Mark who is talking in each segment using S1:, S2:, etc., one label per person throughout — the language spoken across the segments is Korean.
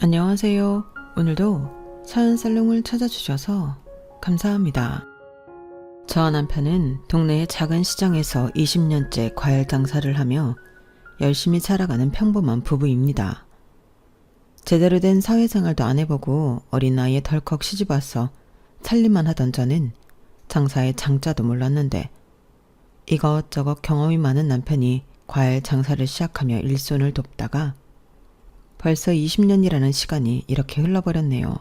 S1: 안녕하세요. 오늘도 사연살롱을 찾아주셔서 감사합니다. 저 남편은 동네의 작은 시장에서 20년째 과일 장사를 하며 열심히 살아가는 평범한 부부입니다. 제대로 된 사회생활도 안 해보고 어린 나이에 덜컥 시집와서 살림만 하던 저는 장사의 장자도 몰랐는데 이것저것 경험이 많은 남편이 과일 장사를 시작하며 일손을 돕다가 벌써 20년이라는 시간이 이렇게 흘러버렸네요.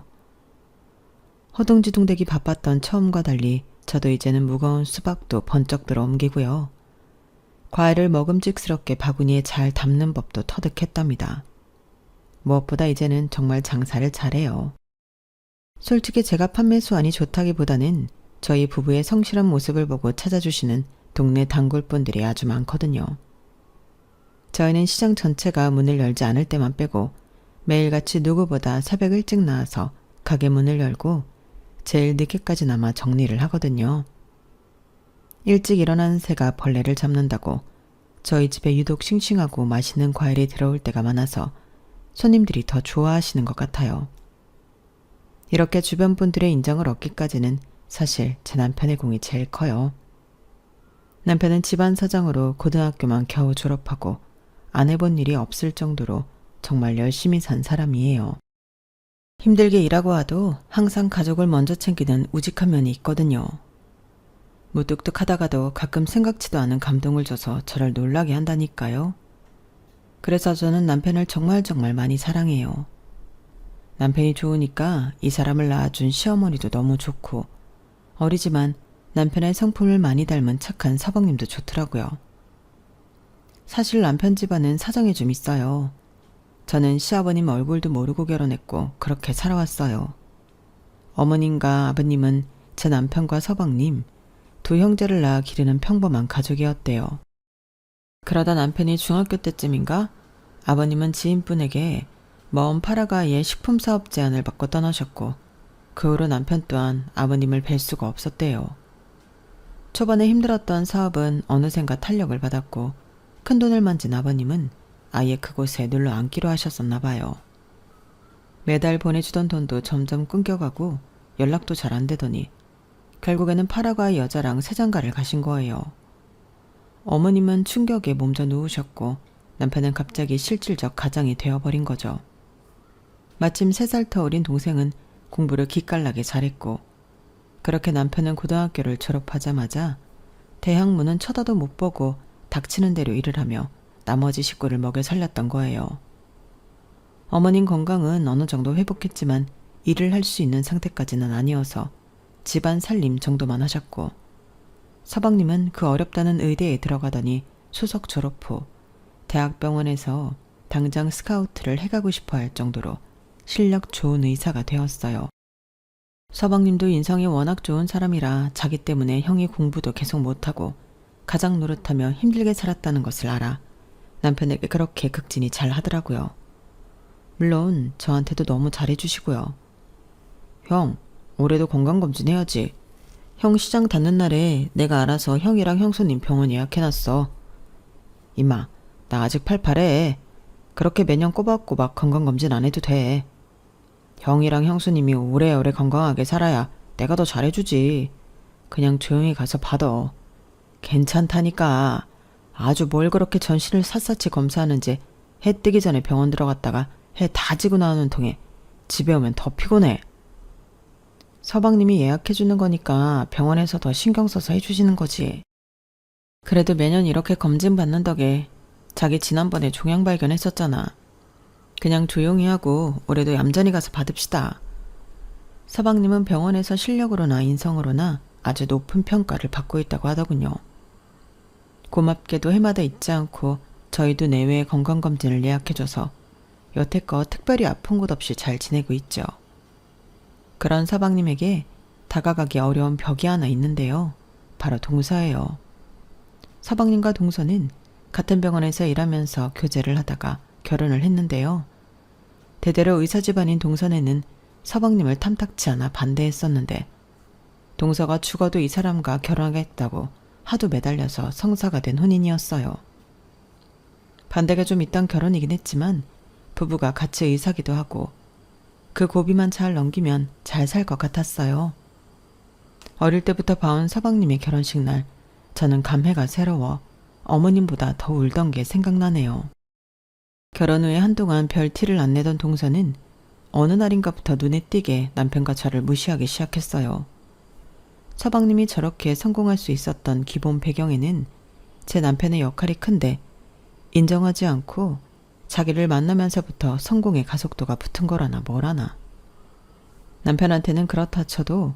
S1: 허둥지둥대기 바빴던 처음과 달리 저도 이제는 무거운 수박도 번쩍 들어 옮기고요. 과일을 먹음직스럽게 바구니에 잘 담는 법도 터득했답니다. 무엇보다 이제는 정말 장사를 잘해요. 솔직히 제가 판매 수완이 좋다기보다는 저희 부부의 성실한 모습을 보고 찾아주시는 동네 단골분들이 아주 많거든요. 저희는 시장 전체가 문을 열지 않을 때만 빼고 매일같이 누구보다 새벽 일찍 나와서 가게 문을 열고 제일 늦게까지나마 정리를 하거든요. 일찍 일어나는 새가 벌레를 잡는다고 저희 집에 유독 싱싱하고 맛있는 과일이 들어올 때가 많아서 손님들이 더 좋아하시는 것 같아요. 이렇게 주변 분들의 인정을 얻기까지는 사실 제 남편의 공이 제일 커요. 남편은 집안 사정으로 고등학교만 겨우 졸업하고 안 해본 일이 없을 정도로 정말 열심히 산 사람이에요. 힘들게 일하고 와도 항상 가족을 먼저 챙기는 우직한 면이 있거든요. 무뚝뚝하다가도 가끔 생각지도 않은 감동을 줘서 저를 놀라게 한다니까요. 그래서 저는 남편을 정말 많이 사랑해요. 남편이 좋으니까 이 사람을 낳아준 시어머니도 너무 좋고 어리지만 남편의 성품을 많이 닮은 착한 서방님도 좋더라고요. 사실 남편 집안은 사정이 좀 있어요. 저는 시아버님 얼굴도 모르고 결혼했고 그렇게 살아왔어요. 어머님과 아버님은 제 남편과 서방님, 두 형제를 낳아 기르는 평범한 가족이었대요. 그러다 남편이 중학교 때쯤인가 아버님은 지인분에게 먼 파라과이의 식품사업 제안을 받고 떠나셨고 그 후로 남편 또한 아버님을 뵐 수가 없었대요. 초반에 힘들었던 사업은 어느샌가 탄력을 받았고 큰돈을 만진 아버님은 아예 그곳에 눌러 앉기로 하셨었나 봐요. 매달 보내주던 돈도 점점 끊겨가고 연락도 잘 안 되더니 결국에는 파라과이 여자랑 세장가를 가신 거예요. 어머님은 충격에 몸져 누우셨고 남편은 갑자기 실질적 가장이 되어버린 거죠. 마침 3살 더 어린 동생은 공부를 기깔나게 잘했고 그렇게 남편은 고등학교를 졸업하자마자 대학 문은 쳐다도 못 보고 닥치는 대로 일을 하며 나머지 식구를 먹여 살렸던 거예요. 어머님 건강은 어느 정도 회복했지만 일을 할 수 있는 상태까지는 아니어서 집안 살림 정도만 하셨고 서방님은 그 어렵다는 의대에 들어가더니 수석 졸업 후 대학병원에서 당장 스카우트를 해가고 싶어 할 정도로 실력 좋은 의사가 되었어요. 서방님도 인성이 워낙 좋은 사람이라 자기 때문에 형이 공부도 계속 못하고 가장 노릇하며 힘들게 살았다는 것을 알아 남편에게 그렇게 극진히 잘 하더라고요. 물론 저한테도 너무 잘해주시고요. 형, 올해도 건강검진 해야지. 형 시장 닫는 날에 내가 알아서 형이랑 형수님 병원 예약해놨어. 이마, 나 아직 팔팔해. 그렇게 매년 꼬박꼬박 건강검진 안 해도 돼. 형이랑 형수님이 오래오래 건강하게 살아야 내가 더 잘해주지. 그냥 조용히 가서 받아. 괜찮다니까. 아주 뭘 그렇게 전신을 샅샅이 검사하는지 해 뜨기 전에 병원 들어갔다가 해 다 지고 나오는 통에 집에 오면 더 피곤해. 서방님이 예약해주는 거니까 병원에서 더 신경 써서 해주시는 거지. 그래도 매년 이렇게 검진 받는 덕에 자기 지난번에 종양 발견했었잖아. 그냥 조용히 하고 올해도 얌전히 가서 받읍시다. 서방님은 병원에서 실력으로나 인성으로나 아주 높은 평가를 받고 있다고 하더군요. 고맙게도 해마다 잊지 않고 저희도 내외의 건강검진을 예약해줘서 여태껏 특별히 아픈 곳 없이 잘 지내고 있죠. 그런 서방님에게 다가가기 어려운 벽이 하나 있는데요. 바로 동서예요. 서방님과 동서는 같은 병원에서 일하면서 교제를 하다가 결혼을 했는데요. 대대로 의사 집안인 동서네는 서방님을 탐탁치 않아 반대했었는데 동서가 죽어도 이 사람과 결혼하겠다고 하도 매달려서 성사가 된 혼인이었어요. 반대가 좀 있던 결혼이긴 했지만 부부가 같이 의사기도 하고 그 고비만 잘 넘기면 잘 살 것 같았어요. 어릴 때부터 봐온 서방님의 결혼식 날, 저는 감회가 새로워 어머님보다 더 울던 게 생각나네요. 결혼 후에 한동안 별 티를 안 내던 동서는 어느 날인가부터 눈에 띄게 남편과 저를 무시하기 시작했어요. 서방님이 저렇게 성공할 수 있었던 기본 배경에는 제 남편의 역할이 큰데 인정하지 않고 자기를 만나면서부터 성공의 가속도가 붙은 거라나 뭐라나. 남편한테는 그렇다 쳐도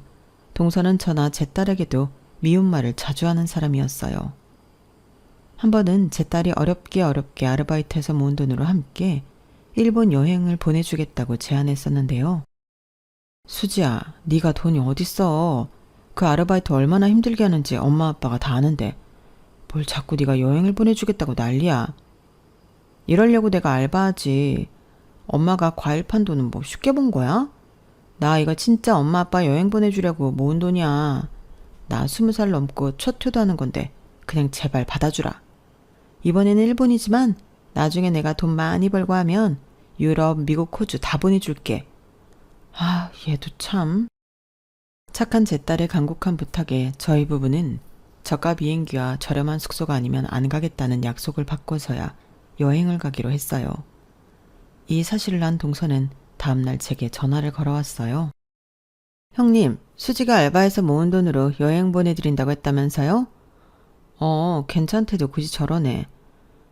S1: 동서는 저나 제 딸에게도 미운 말을 자주 하는 사람이었어요. 한 번은 제 딸이 어렵게 아르바이트해서 모은 돈으로 함께 일본 여행을 보내주겠다고 제안했었는데요. 수지야, 네가 돈이 어딨어. 그 아르바이트 얼마나 힘들게 하는지 엄마 아빠가 다 아는데 뭘 자꾸 네가 여행을 보내주겠다고 난리야. 이러려고 내가 알바하지. 엄마가 과일 판 돈은 뭐 쉽게 본 거야? 나 이거 진짜 엄마 아빠 여행 보내주려고 모은 돈이야. 나 20살 넘고 첫 효도하는 건데 그냥 제발 받아주라. 이번에는 일본이지만 나중에 내가 돈 많이 벌고 하면 유럽, 미국, 호주 다 보내줄게. 아, 얘도 참. 착한 제 딸의 간곡한 부탁에 저희 부부는 저가 비행기와 저렴한 숙소가 아니면 안 가겠다는 약속을 받고서야 여행을 가기로 했어요. 이 사실을 안 동서는 다음날 제게 전화를 걸어왔어요. 형님, 수지가 알바해서 모은 돈으로 여행 보내드린다고 했다면서요? 괜찮대도 굳이 저러네.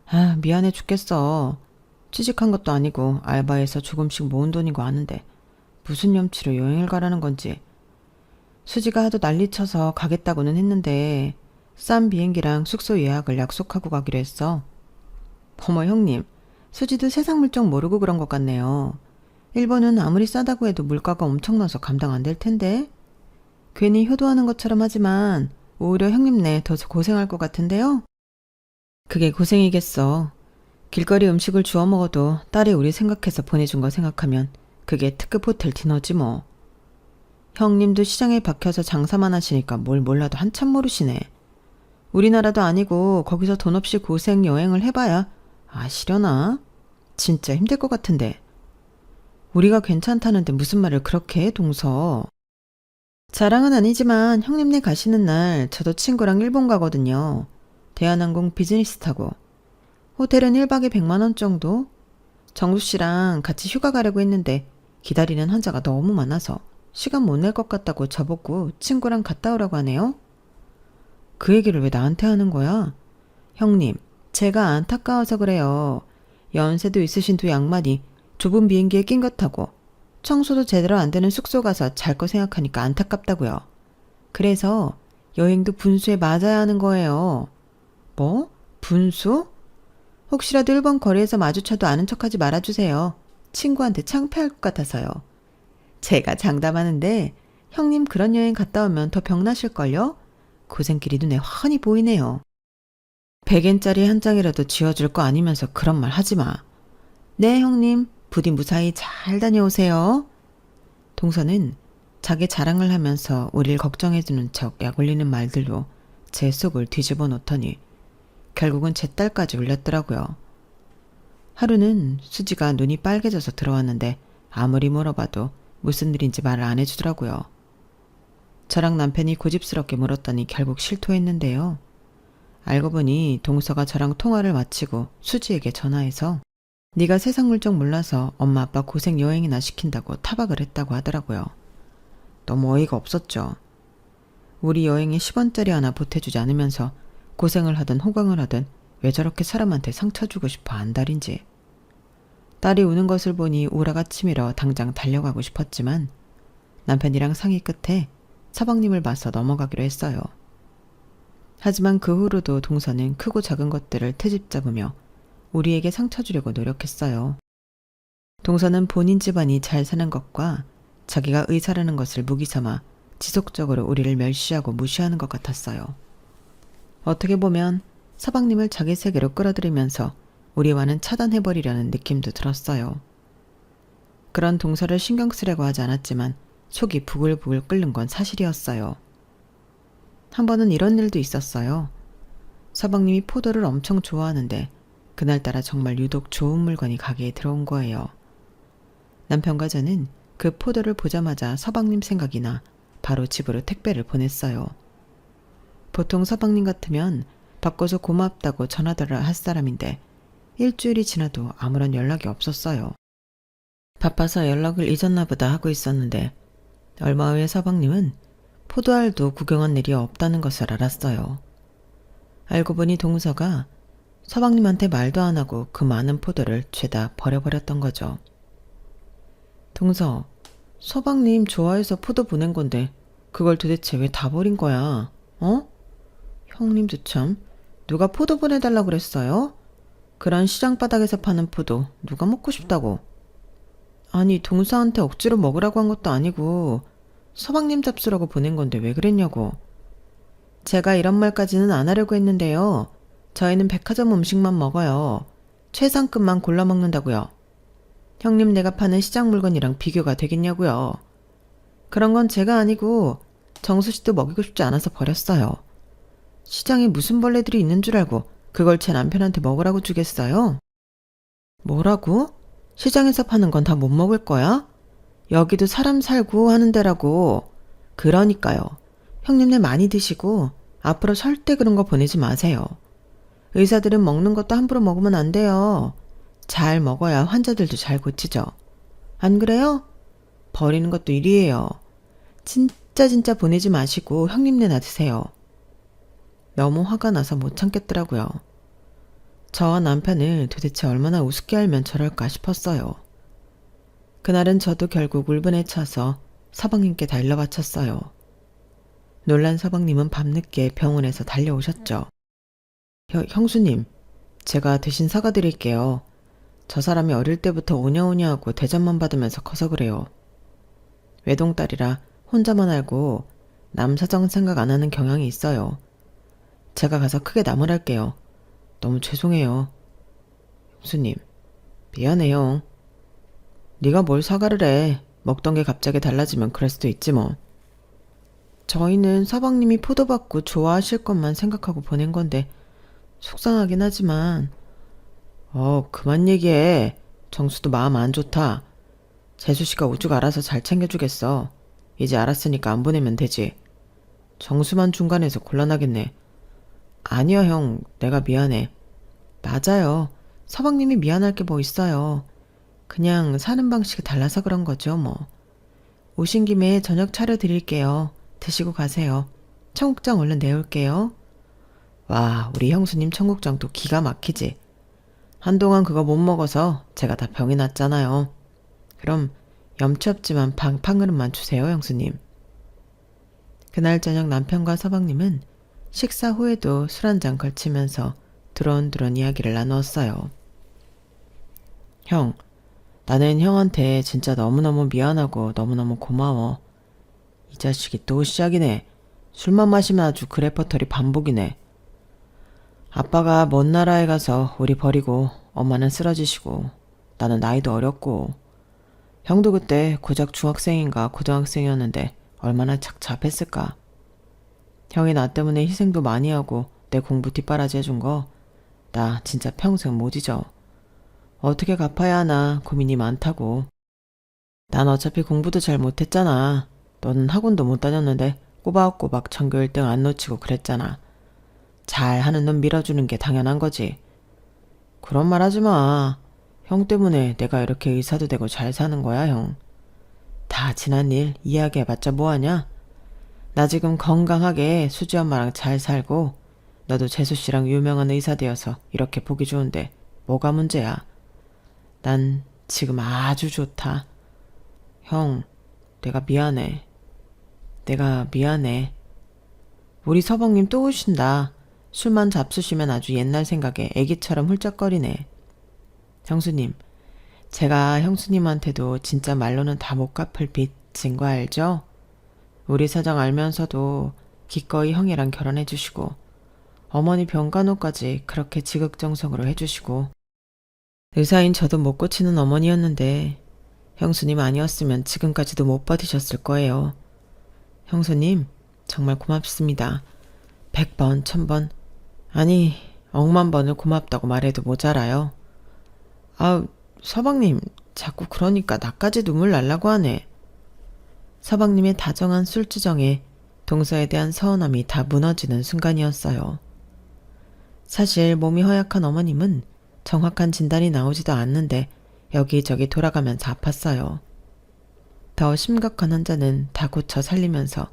S1: 아, 미안해 죽겠어. 취직한 것도 아니고 알바해서 조금씩 모은 돈인 거 아는데 무슨 염치로 여행을 가라는 건지. 수지가 하도 난리쳐서 가겠다고는 했는데 싼 비행기랑 숙소 예약을 약속하고 가기로 했어. 어머 형님, 수지도 세상 물정 모르고 그런 것 같네요. 일본은 아무리 싸다고 해도 물가가 엄청나서 감당 안 될 텐데. 괜히 효도하는 것처럼 하지만 오히려 형님네 더 고생할 것 같은데요. 그게 고생이겠어. 길거리 음식을 주워 먹어도 딸이 우리 생각해서 보내준 거 생각하면 그게 특급 호텔 디너지 뭐. 형님도 시장에 박혀서 장사만 하시니까 뭘 몰라도 한참 모르시네. 우리나라도 아니고 거기서 돈 없이 고생 여행을 해봐야 아시려나? 진짜 힘들 것 같은데. 우리가 괜찮다는데 무슨 말을 그렇게 해, 동서. 자랑은 아니지만 형님네 가시는 날 저도 친구랑 일본 가거든요. 대한항공 비즈니스 타고. 호텔은 1박에 100만 원 정도? 정수 씨랑 같이 휴가 가려고 했는데 기다리는 환자가 너무 많아서 시간 못 낼 것 같다고 저보고 친구랑 갔다 오라고 하네요. 그 얘기를 왜 나한테 하는 거야? 형님, 제가 안타까워서 그래요. 연세도 있으신 두 양반이 좁은 비행기에 낀 것 타고 청소도 제대로 안 되는 숙소 가서 잘 거 생각하니까 안타깝다고요. 그래서 여행도 분수에 맞아야 하는 거예요. 뭐? 분수? 혹시라도 일본 거리에서 마주쳐도 아는 척하지 말아주세요. 친구한테 창피할 것 같아서요. 제가 장담하는데 형님 그런 여행 갔다 오면 더 병나실걸요? 고생길이 눈에 훤히 보이네요. 100엔짜리 한 장이라도 지어줄 거 아니면서 그런 말 하지 마. 네 형님, 부디 무사히 잘 다녀오세요. 동서는 자기 자랑을 하면서 우릴 걱정해주는 척 약올리는 말들로 제 속을 뒤집어 놓더니 결국은 제 딸까지 울렸더라고요. 하루는 수지가 눈이 빨개져서 들어왔는데 아무리 물어봐도 무슨 일인지 말을 안 해주더라고요. 저랑 남편이 고집스럽게 물었더니 결국 실토했는데요. 알고 보니 동서가 저랑 통화를 마치고 수지에게 전화해서 네가 세상 물정 몰라서 엄마 아빠 고생 여행이나 시킨다고 타박을 했다고 하더라고요. 너무 어이가 없었죠. 우리 여행에 10원짜리 하나 보태주지 않으면서 고생을 하든 호강을 하든 왜 저렇게 사람한테 상처 주고 싶어 안달인지. 딸이 우는 것을 보니 우라가 치밀어 당장 달려가고 싶었지만 남편이랑 상의 끝에 서방님을 봐서 넘어가기로 했어요. 하지만 그 후로도 동서는 크고 작은 것들을 트집 잡으며 우리에게 상처 주려고 노력했어요. 동서는 본인 집안이 잘 사는 것과 자기가 의사라는 것을 무기 삼아 지속적으로 우리를 멸시하고 무시하는 것 같았어요. 어떻게 보면 서방님을 자기 세계로 끌어들이면서 우리와는 차단해버리려는 느낌도 들었어요. 그런 동서를 신경 쓰려고 하지 않았지만 속이 부글부글 끓는 건 사실이었어요. 한 번은 이런 일도 있었어요. 서방님이 포도를 엄청 좋아하는데 그날따라 정말 유독 좋은 물건이 가게에 들어온 거예요. 남편과 저는 그 포도를 보자마자 서방님 생각이 나 바로 집으로 택배를 보냈어요. 보통 서방님 같으면 바꿔서 고맙다고 전화를 할 사람인데 일주일이 지나도 아무런 연락이 없었어요. 바빠서 연락을 잊었나 보다 하고 있었는데 얼마 후에 서방님은 포도알도 구경한 일이 없다는 것을 알았어요. 알고 보니 동서가 서방님한테 말도 안 하고 그 많은 포도를 죄다 버려버렸던 거죠. 동서, 서방님 좋아해서 포도 보낸 건데 그걸 도대체 왜 다 버린 거야? 어? 형님도 참, 누가 포도 보내달라고 그랬어요? 그런 시장 바닥에서 파는 포도 누가 먹고 싶다고? 아니, 동서한테 억지로 먹으라고 한 것도 아니고 서방님 잡수라고 보낸 건데 왜 그랬냐고. 제가 이런 말까지는 안 하려고 했는데요. 저희는 백화점 음식만 먹어요. 최상급만 골라 먹는다고요. 형님 내가 파는 시장 물건이랑 비교가 되겠냐고요. 그런 건 제가 아니고 정수 씨도 먹이고 싶지 않아서 버렸어요. 시장에 무슨 벌레들이 있는 줄 알고 그걸 제 남편한테 먹으라고 주겠어요? 뭐라고? 시장에서 파는 건 다 못 먹을 거야? 여기도 사람 살고 하는 데라고. 그러니까요. 형님네 많이 드시고 앞으로 절대 그런 거 보내지 마세요. 의사들은 먹는 것도 함부로 먹으면 안 돼요. 잘 먹어야 환자들도 잘 고치죠. 안 그래요? 버리는 것도 일이에요. 진짜 보내지 마시고 형님네나 드세요. 너무 화가 나서 못 참겠더라고요. 저와 남편을 도대체 얼마나 우습게 알면 저럴까 싶었어요. 그날은 저도 결국 울분에 차서 서방님께 달려 바쳤어요. 놀란 서방님은 밤늦게 병원에서 달려오셨죠. 형수님, 제가 대신 사과드릴게요. 저 사람이 어릴 때부터 오냐오냐 하고 대접만 받으면서 커서 그래요. 외동딸이라 혼자만 알고 남 사정 생각 안 하는 경향이 있어요. 제가 가서 크게 나무랄게요. 너무 죄송해요. 형수님, 미안해요. 네가 뭘 사과를 해. 먹던 게 갑자기 달라지면 그럴 수도 있지 뭐. 저희는 서방님이 포도 받고 좋아하실 것만 생각하고 보낸 건데 속상하긴 하지만 그만 얘기해. 정수도 마음 안 좋다. 재수씨가 오죽 알아서 잘 챙겨주겠어. 이제 알았으니까 안 보내면 되지. 정수만 중간에서 곤란하겠네. 아니야 형, 내가 미안해. 맞아요. 서방님이 미안할 게 뭐 있어요. 그냥 사는 방식이 달라서 그런 거죠 뭐. 오신 김에 저녁 차려드릴게요. 드시고 가세요. 청국장 얼른 내올게요. 와, 우리 형수님 청국장도 기가 막히지. 한동안 그거 못 먹어서 제가 다 병이 났잖아요. 그럼 염치 없지만 한 그릇만 주세요, 형수님. 그날 저녁 남편과 서방님은 식사 후에도 술 한잔 걸치면서 두런두런 이야기를 나누었어요. 형, 나는 형한테 진짜 너무너무 미안하고 너무너무 고마워. 이 자식이 또 시작이네. 술만 마시면 아주 그 레퍼토리 반복이네. 아빠가 먼 나라에 가서 우리 버리고 엄마는 쓰러지시고 나는 나이도 어렸고 형도 그때 고작 중학생인가 고등학생이었는데 얼마나 착잡했을까. 형이 나 때문에 희생도 많이 하고 내 공부 뒷바라지 해준 거 나 진짜 평생 못 잊어. 어떻게 갚아야 하나 고민이 많다고. 난 어차피 공부도 잘 못했잖아. 너는 학원도 못 다녔는데 꼬박꼬박 전교 1등 안 놓치고 그랬잖아. 잘하는 놈 밀어주는 게 당연한 거지. 그런 말 하지 마. 형 때문에 내가 이렇게 의사도 되고 잘 사는 거야, 형. 다 지난 일 이야기해봤자 뭐하냐? 나 지금 건강하게 수지 엄마랑 잘 살고 너도 재수씨랑 유명한 의사 되어서 이렇게 보기 좋은데 뭐가 문제야? 난 지금 아주 좋다. 형, 내가 미안해. 내가 미안해. 우리 서방님 또 오신다. 술만 잡수시면 아주 옛날 생각에 애기처럼 훌쩍거리네. 형수님, 제가 형수님한테도 진짜 말로는 다 못 갚을 빚진 거 알죠? 우리 사정 알면서도 기꺼이 형이랑 결혼해 주시고 어머니 병간호까지 그렇게 지극정성으로 해주시고 의사인 저도 못 고치는 어머니였는데 형수님 아니었으면 지금까지도 못 버티셨을 거예요. 형수님 정말 고맙습니다. 100번, 1000번, 아니 억만 번을 고맙다고 말해도 모자라요. 서방님 자꾸 그러니까 나까지 눈물 날라고 하네. 서방님의 다정한 술주정에 동서에 대한 서운함이 다 무너지는 순간이었어요. 사실 몸이 허약한 어머님은 정확한 진단이 나오지도 않는데 여기저기 돌아가면서 아팠어요. 더 심각한 환자는 다 고쳐 살리면서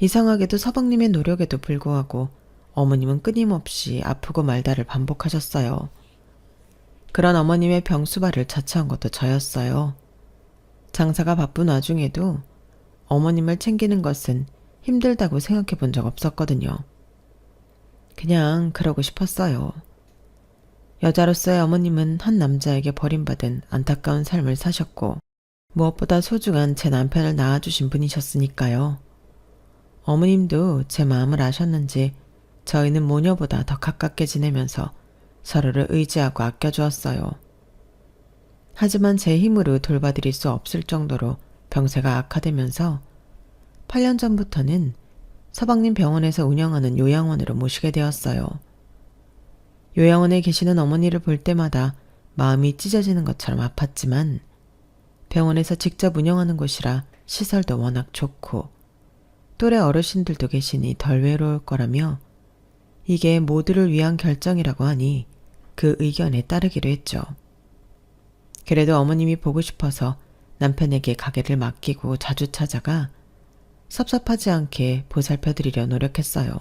S1: 이상하게도 서방님의 노력에도 불구하고 어머님은 끊임없이 아프고 말다를 반복하셨어요. 그런 어머님의 병수발을 자처한 것도 저였어요. 장사가 바쁜 와중에도 어머님을 챙기는 것은 힘들다고 생각해 본 적 없었거든요. 그냥 그러고 싶었어요. 여자로서의 어머님은 한 남자에게 버림받은 안타까운 삶을 사셨고 무엇보다 소중한 제 남편을 낳아주신 분이셨으니까요. 어머님도 제 마음을 아셨는지 저희는 모녀보다 더 가깝게 지내면서 서로를 의지하고 아껴주었어요. 하지만 제 힘으로 돌봐드릴 수 없을 정도로 병세가 악화되면서 8년 전부터는 서방님 병원에서 운영하는 요양원으로 모시게 되었어요. 요양원에 계시는 어머니를 볼 때마다 마음이 찢어지는 것처럼 아팠지만 병원에서 직접 운영하는 곳이라 시설도 워낙 좋고 또래 어르신들도 계시니 덜 외로울 거라며 이게 모두를 위한 결정이라고 하니 그 의견에 따르기로 했죠. 그래도 어머님이 보고 싶어서 남편에게 가게를 맡기고 자주 찾아가 섭섭하지 않게 보살펴드리려 노력했어요.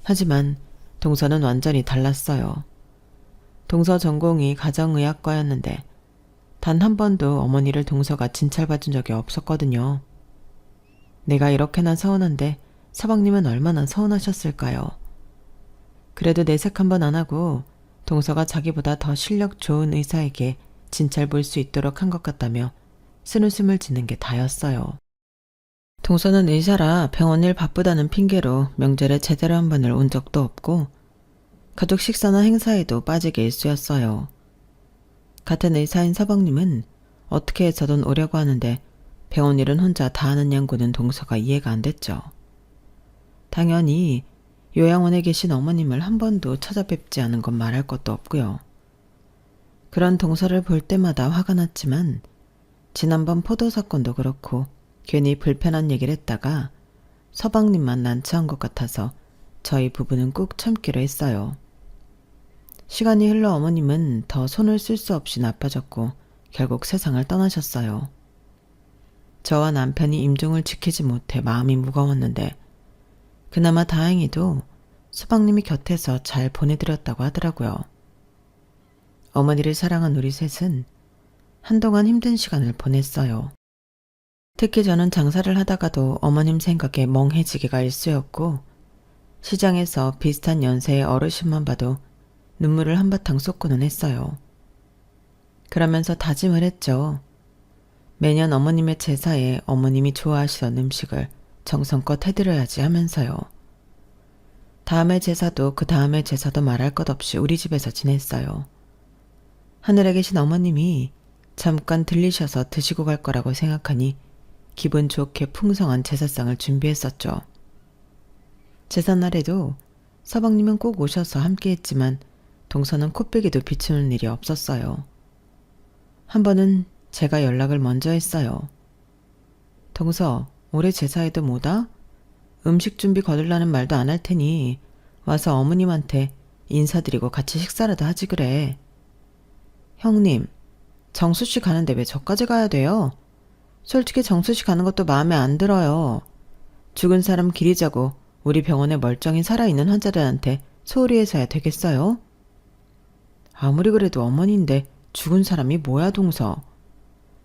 S1: 하지만 동서는 완전히 달랐어요. 동서 전공이 가정의학과였는데 단 한 번도 어머니를 동서가 진찰받은 적이 없었거든요. 내가 이렇게나 서운한데 서방님은 얼마나 서운하셨을까요? 그래도 내색 한번 안 하고 동서가 자기보다 더 실력 좋은 의사에게 진찰 볼 수 있도록 한 것 같다며 쓴웃음을 짓는 게 다였어요. 동서는 의사라 병원 일 바쁘다는 핑계로 명절에 제대로 한 번을 온 적도 없고 가족 식사나 행사에도 빠지게 일쑤였어요. 같은 의사인 서방님은 어떻게 해서든 오려고 하는데 병원 일은 혼자 다 하는 양고는 동서가 이해가 안 됐죠. 당연히 요양원에 계신 어머님을 한 번도 찾아뵙지 않은 건 말할 것도 없고요. 그런 동서를 볼 때마다 화가 났지만 지난번 포도 사건도 그렇고 괜히 불편한 얘기를 했다가 서방님만 난처한 것 같아서 저희 부부는 꾹 참기로 했어요. 시간이 흘러 어머님은 더 손을 쓸 수 없이 나빠졌고 결국 세상을 떠나셨어요. 저와 남편이 임종을 지키지 못해 마음이 무거웠는데 그나마 다행히도 서방님이 곁에서 잘 보내드렸다고 하더라고요. 어머니를 사랑한 우리 셋은 한동안 힘든 시간을 보냈어요. 특히 저는 장사를 하다가도 어머님 생각에 멍해지기가 일쑤였고 시장에서 비슷한 연세의 어르신만 봐도 눈물을 한바탕 쏟고는 했어요. 그러면서 다짐을 했죠. 매년 어머님의 제사에 어머님이 좋아하시던 음식을 정성껏 해드려야지 하면서요. 다음의 제사도 그 다음의 제사도 말할 것 없이 우리 집에서 지냈어요. 하늘에 계신 어머님이 잠깐 들리셔서 드시고 갈 거라고 생각하니 기분 좋게 풍성한 제사상을 준비했었죠. 제삿날에도 서방님은 꼭 오셔서 함께했지만 동서는 코빼기도 비추는 일이 없었어요. 한 번은 제가 연락을 먼저 했어요. 동서, 올해 제사에도 뭐다? 음식 준비 거들라는 말도 안 할 테니 와서 어머님한테 인사드리고 같이 식사라도 하지 그래. 형님, 정수씨 가는데 왜 저까지 가야 돼요? 솔직히 정수씨 가는 것도 마음에 안 들어요. 죽은 사람 기리자고 우리 병원에 멀쩡히 살아있는 환자들한테 소홀히 해서야 되겠어요? 아무리 그래도 어머니인데 죽은 사람이 뭐야 동서.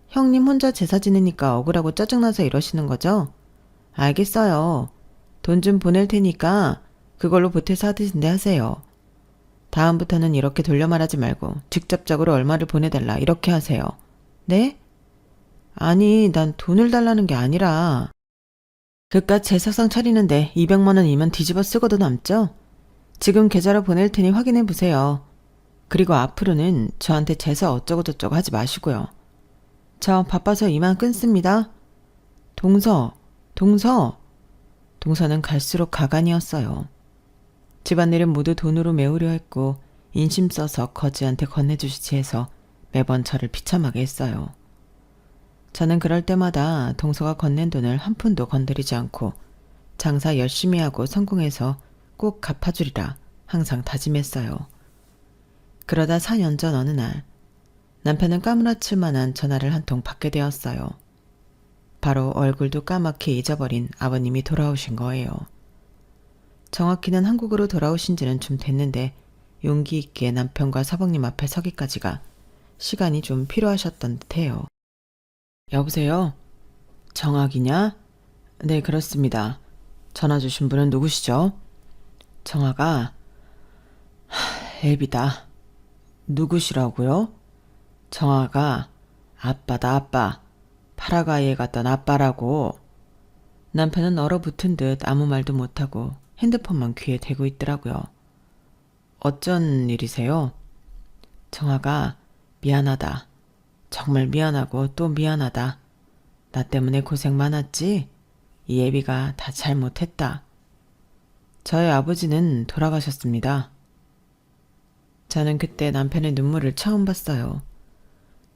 S1: 형님 혼자 제사 지내니까 억울하고 짜증나서 이러시는 거죠? 알겠어요. 돈 좀 보낼 테니까 그걸로 보태서 하듯이 하세요. 다음부터는 이렇게 돌려 말하지 말고 직접적으로 얼마를 보내달라 이렇게 하세요. 네? 아니, 난 돈을 달라는 게 아니라 그깟 제사상 차리는데 200만 원이면 뒤집어 쓰고도 남죠? 지금 계좌로 보낼 테니 확인해 보세요. 그리고 앞으로는 저한테 제사 어쩌고저쩌고 하지 마시고요. 저 바빠서 이만 끊습니다. 동서. 동서는 갈수록 가관이었어요. 집안일은 모두 돈으로 메우려 했고 인심 써서 거지한테 건네주시지 해서 매번 저를 비참하게 했어요. 저는 그럴 때마다 동서가 건넨 돈을 한 푼도 건드리지 않고 장사 열심히 하고 성공해서 꼭 갚아주리라 항상 다짐했어요. 그러다 4년 전 어느 날 남편은 까무라칠 만한 전화를 한 통 받게 되었어요. 바로 얼굴도 까맣게 잊어버린 아버님이 돌아오신 거예요. 정확히는 한국으로 돌아오신 지는 좀 됐는데 용기 있게 남편과 사범님 앞에 서기까지가 시간이 좀 필요하셨던 듯해요. 여보세요? 정학이냐? 네, 그렇습니다. 전화 주신 분은 누구시죠? 정아가 애비다. 누구시라고요? 정아가 아빠다 아빠. 파라과이에 갔던 아빠라고. 남편은 얼어붙은 듯 아무 말도 못하고 핸드폰만 귀에 대고 있더라고요. 어쩐 일이세요? 정아가 미안하다. 정말 미안하고 또 미안하다. 나 때문에 고생 많았지? 이 애비가 다 잘못했다. 저의 아버지는 돌아가셨습니다. 저는 그때 남편의 눈물을 처음 봤어요.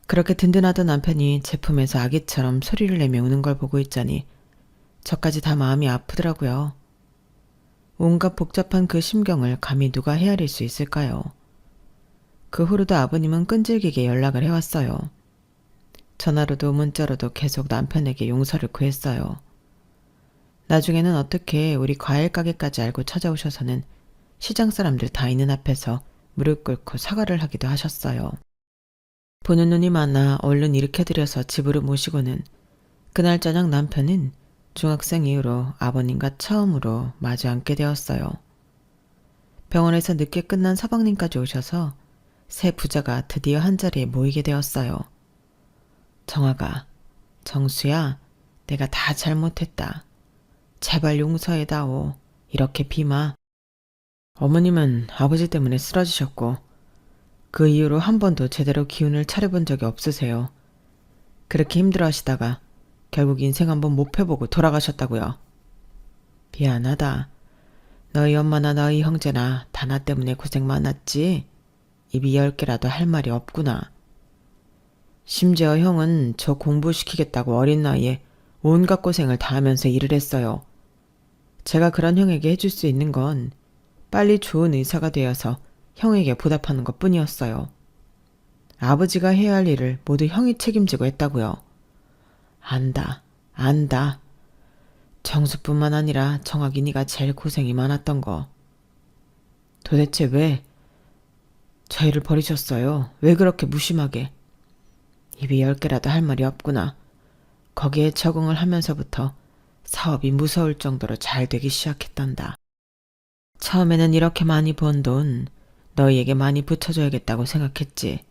S1: 그렇게 든든하던 남편이 제품에서 아기처럼 소리를 내며 우는 걸 보고 있자니 저까지 다 마음이 아프더라고요. 온갖 복잡한 그 심경을 감히 누가 헤아릴 수 있을까요? 그 후로도 아버님은 끈질기게 연락을 해왔어요. 전화로도 문자로도 계속 남편에게 용서를 구했어요. 나중에는 어떻게 우리 과일 가게까지 알고 찾아오셔서는 시장 사람들 다 있는 앞에서 무릎 꿇고 사과를 하기도 하셨어요. 보는 눈이 많아 얼른 일으켜드려서 집으로 모시고는 그날 저녁 남편은 중학생 이후로 아버님과 처음으로 마주 앉게 되었어요. 병원에서 늦게 끝난 서방님까지 오셔서 세 부자가 드디어 한자리에 모이게 되었어요. 정아가, 정수야, 내가 다 잘못했다. 제발 용서해다오. 이렇게 비마. 어머님은 아버지 때문에 쓰러지셨고 그 이후로 한 번도 제대로 기운을 차려본 적이 없으세요. 그렇게 힘들어하시다가 결국 인생 한번 못 펴보고 돌아가셨다고요. 미안하다. 너희 엄마나 너희 형제나 다 나 때문에 고생 많았지? 입이 10개라도 할 말이 없구나. 심지어 형은 저 공부시키겠다고 어린 나이에 온갖 고생을 다 하면서 일을 했어요. 제가 그런 형에게 해줄 수 있는 건 빨리 좋은 의사가 되어서 형에게 보답하는 것 뿐이었어요. 아버지가 해야 할 일을 모두 형이 책임지고 했다고요. 안다. 정수뿐만 아니라 정학이 네가 제일 고생이 많았던 거. 도대체 왜 저희를 버리셨어요? 왜 그렇게 무심하게? 입이 10개라도 할 말이 없구나. 거기에 적응을 하면서부터 사업이 무서울 정도로 잘 되기 시작했단다. 처음에는 이렇게 많이 번 돈 너희에게 많이 붙여줘야겠다고 생각했지.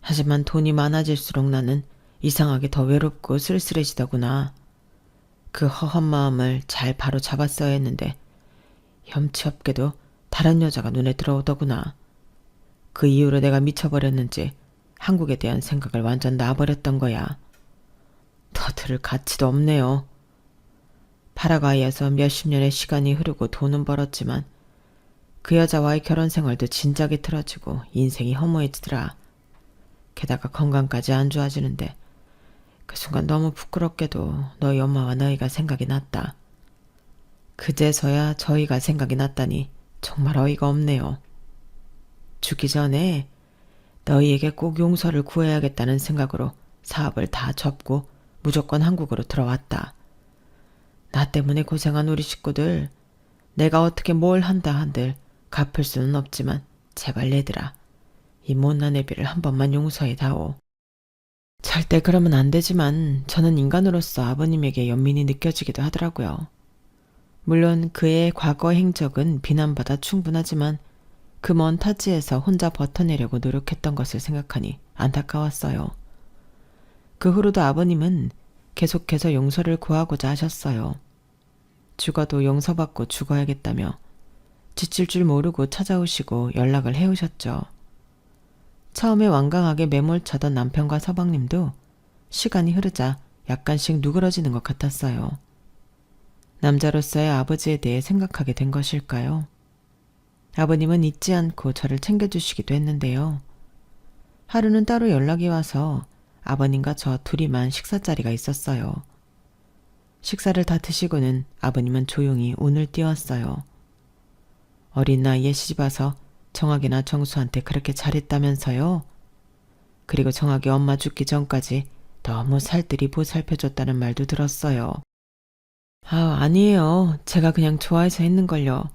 S1: 하지만 돈이 많아질수록 나는 이상하게 더 외롭고 쓸쓸해지더구나. 그 허한 마음을 잘 바로 잡았어야 했는데 염치 없게도 다른 여자가 눈에 들어오더구나. 그 이후로 내가 미쳐버렸는지 한국에 대한 생각을 완전 놔버렸던 거야. 더 들을 가치도 없네요. 파라과이에서 몇십 년의 시간이 흐르고 돈은 벌었지만 그 여자와의 결혼 생활도 진작에 틀어지고 인생이 허무해지더라. 게다가 건강까지 안 좋아지는데 그 순간 너무 부끄럽게도 너희 엄마와 너희가 생각이 났다. 그제서야 저희가 생각이 났다니 정말 어이가 없네요. 죽기 전에 너희에게 꼭 용서를 구해야겠다는 생각으로 사업을 다 접고 무조건 한국으로 들어왔다. 나 때문에 고생한 우리 식구들 내가 어떻게 뭘 한다 한들 갚을 수는 없지만 제발 얘들아 이 못난 애비를 한 번만 용서해다오. 절대 그러면 안 되지만 저는 인간으로서 아버님에게 연민이 느껴지기도 하더라고요. 물론 그의 과거 행적은 비난받아 충분하지만 그 먼 타지에서 혼자 버텨내려고 노력했던 것을 생각하니 안타까웠어요. 그 후로도 아버님은 계속해서 용서를 구하고자 하셨어요. 죽어도 용서받고 죽어야겠다며 지칠 줄 모르고 찾아오시고 연락을 해오셨죠. 처음에 완강하게 매몰차던 남편과 서방님도 시간이 흐르자 약간씩 누그러지는 것 같았어요. 남자로서의 아버지에 대해 생각하게 된 것일까요? 아버님은 잊지 않고 저를 챙겨주시기도 했는데요. 하루는 따로 연락이 와서 아버님과 저 둘이만 식사 자리가 있었어요. 식사를 다 드시고는 아버님은 조용히 운을 띄웠어요. 어린 나이에 시집와서 정학이나 정수한테 그렇게 잘했다면서요? 그리고 정학이 엄마 죽기 전까지 너무 살뜰히 보살펴줬다는 말도 들었어요. 아니에요. 제가 그냥 좋아해서 했는걸요.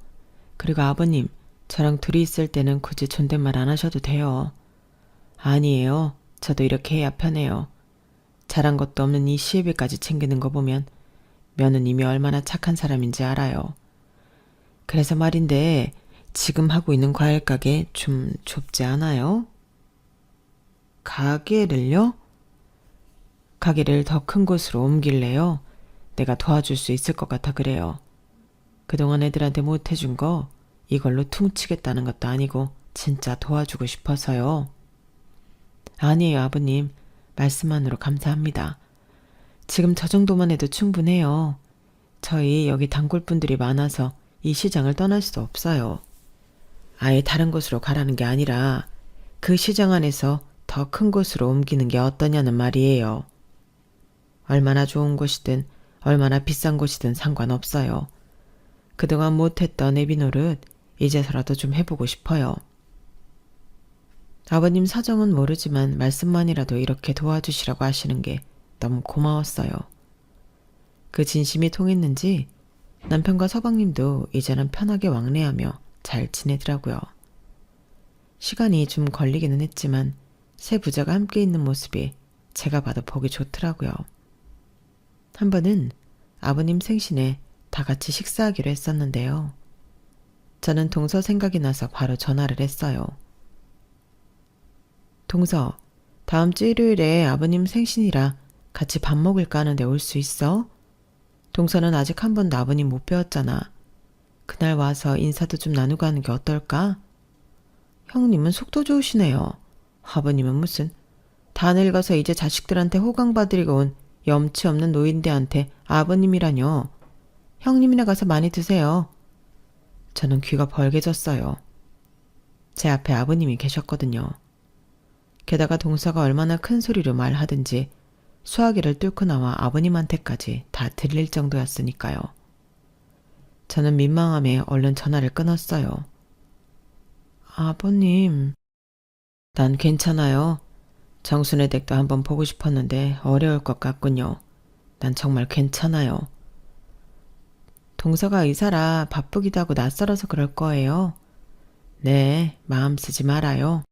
S1: 그리고 아버님, 저랑 둘이 있을 때는 굳이 존댓말 안 하셔도 돼요. 아니에요. 저도 이렇게 해야 편해요. 잘한 것도 없는 이 시애비까지 챙기는 거 보면 며느님이 얼마나 착한 사람인지 알아요. 그래서 말인데 지금 하고 있는 과일 가게 좀 좁지 않아요? 가게를요? 가게를 더 큰 곳으로 옮길래요. 내가 도와줄 수 있을 것 같아 그래요. 그동안 애들한테 못해준 거 이걸로 퉁치겠다는 것도 아니고 진짜 도와주고 싶어서요. 아니에요, 아버님. 말씀만으로 감사합니다. 지금 저 정도만 해도 충분해요. 저희 여기 단골분들이 많아서 이 시장을 떠날 수 없어요. 아예 다른 곳으로 가라는 게 아니라 그 시장 안에서 더 큰 곳으로 옮기는 게 어떠냐는 말이에요. 얼마나 좋은 곳이든 얼마나 비싼 곳이든 상관없어요. 그동안 못했던 애비 노릇 이제서라도 좀 해보고 싶어요. 아버님 사정은 모르지만 말씀만이라도 이렇게 도와주시라고 하시는 게 너무 고마웠어요. 그 진심이 통했는지 남편과 서방님도 이제는 편하게 왕래하며 잘 지내더라고요. 시간이 좀 걸리기는 했지만 세 부자가 함께 있는 모습이 제가 봐도 보기 좋더라고요. 한 번은 아버님 생신에 다 같이 식사하기로 했었는데요. 저는 동서 생각이 나서 바로 전화를 했어요. 동서, 다음 주 일요일에 아버님 생신이라 같이 밥 먹을까 하는데 올 수 있어? 동서는 아직 한 번도 아버님 못 뵈었잖아. 그날 와서 인사도 좀 나누고 하는 게 어떨까? 형님은 속도 좋으시네요. 아버님은 무슨 다 늙어서 이제 자식들한테 호강받으려고 온 염치 없는 노인네한테 아버님이라뇨. 형님이나 가서 많이 드세요. 저는 귀가 벌개졌어요. 제 앞에 아버님이 계셨거든요. 게다가 동서가 얼마나 큰 소리로 말하든지 수화기를 뚫고 나와 아버님한테까지 다 들릴 정도였으니까요. 저는 민망함에 얼른 전화를 끊었어요. 아버님, 난 괜찮아요. 정순의 댁도 한번 보고 싶었는데 어려울 것 같군요. 난 정말 괜찮아요. 동서가 의사라 바쁘기도 하고 낯설어서 그럴 거예요. 네, 마음 쓰지 말아요.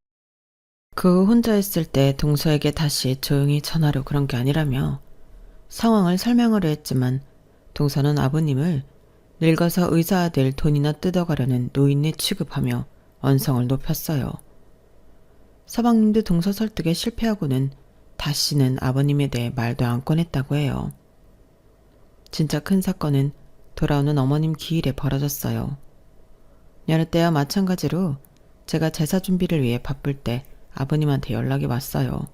S1: 그 혼자 있을 때 동서에게 다시 조용히 전화로 그런 게 아니라며 상황을 설명하려 했지만 동서는 아버님을 늙어서 의사가 될 돈이나 뜯어가려는 노인네 취급하며 언성을 높였어요. 서방님도 동서 설득에 실패하고는 다시는 아버님에 대해 말도 안 꺼냈다고 해요. 진짜 큰 사건은 돌아오는 어머님 기일에 벌어졌어요. 여느 때와 마찬가지로 제가 제사 준비를 위해 바쁠 때 아버님한테 연락이 왔어요.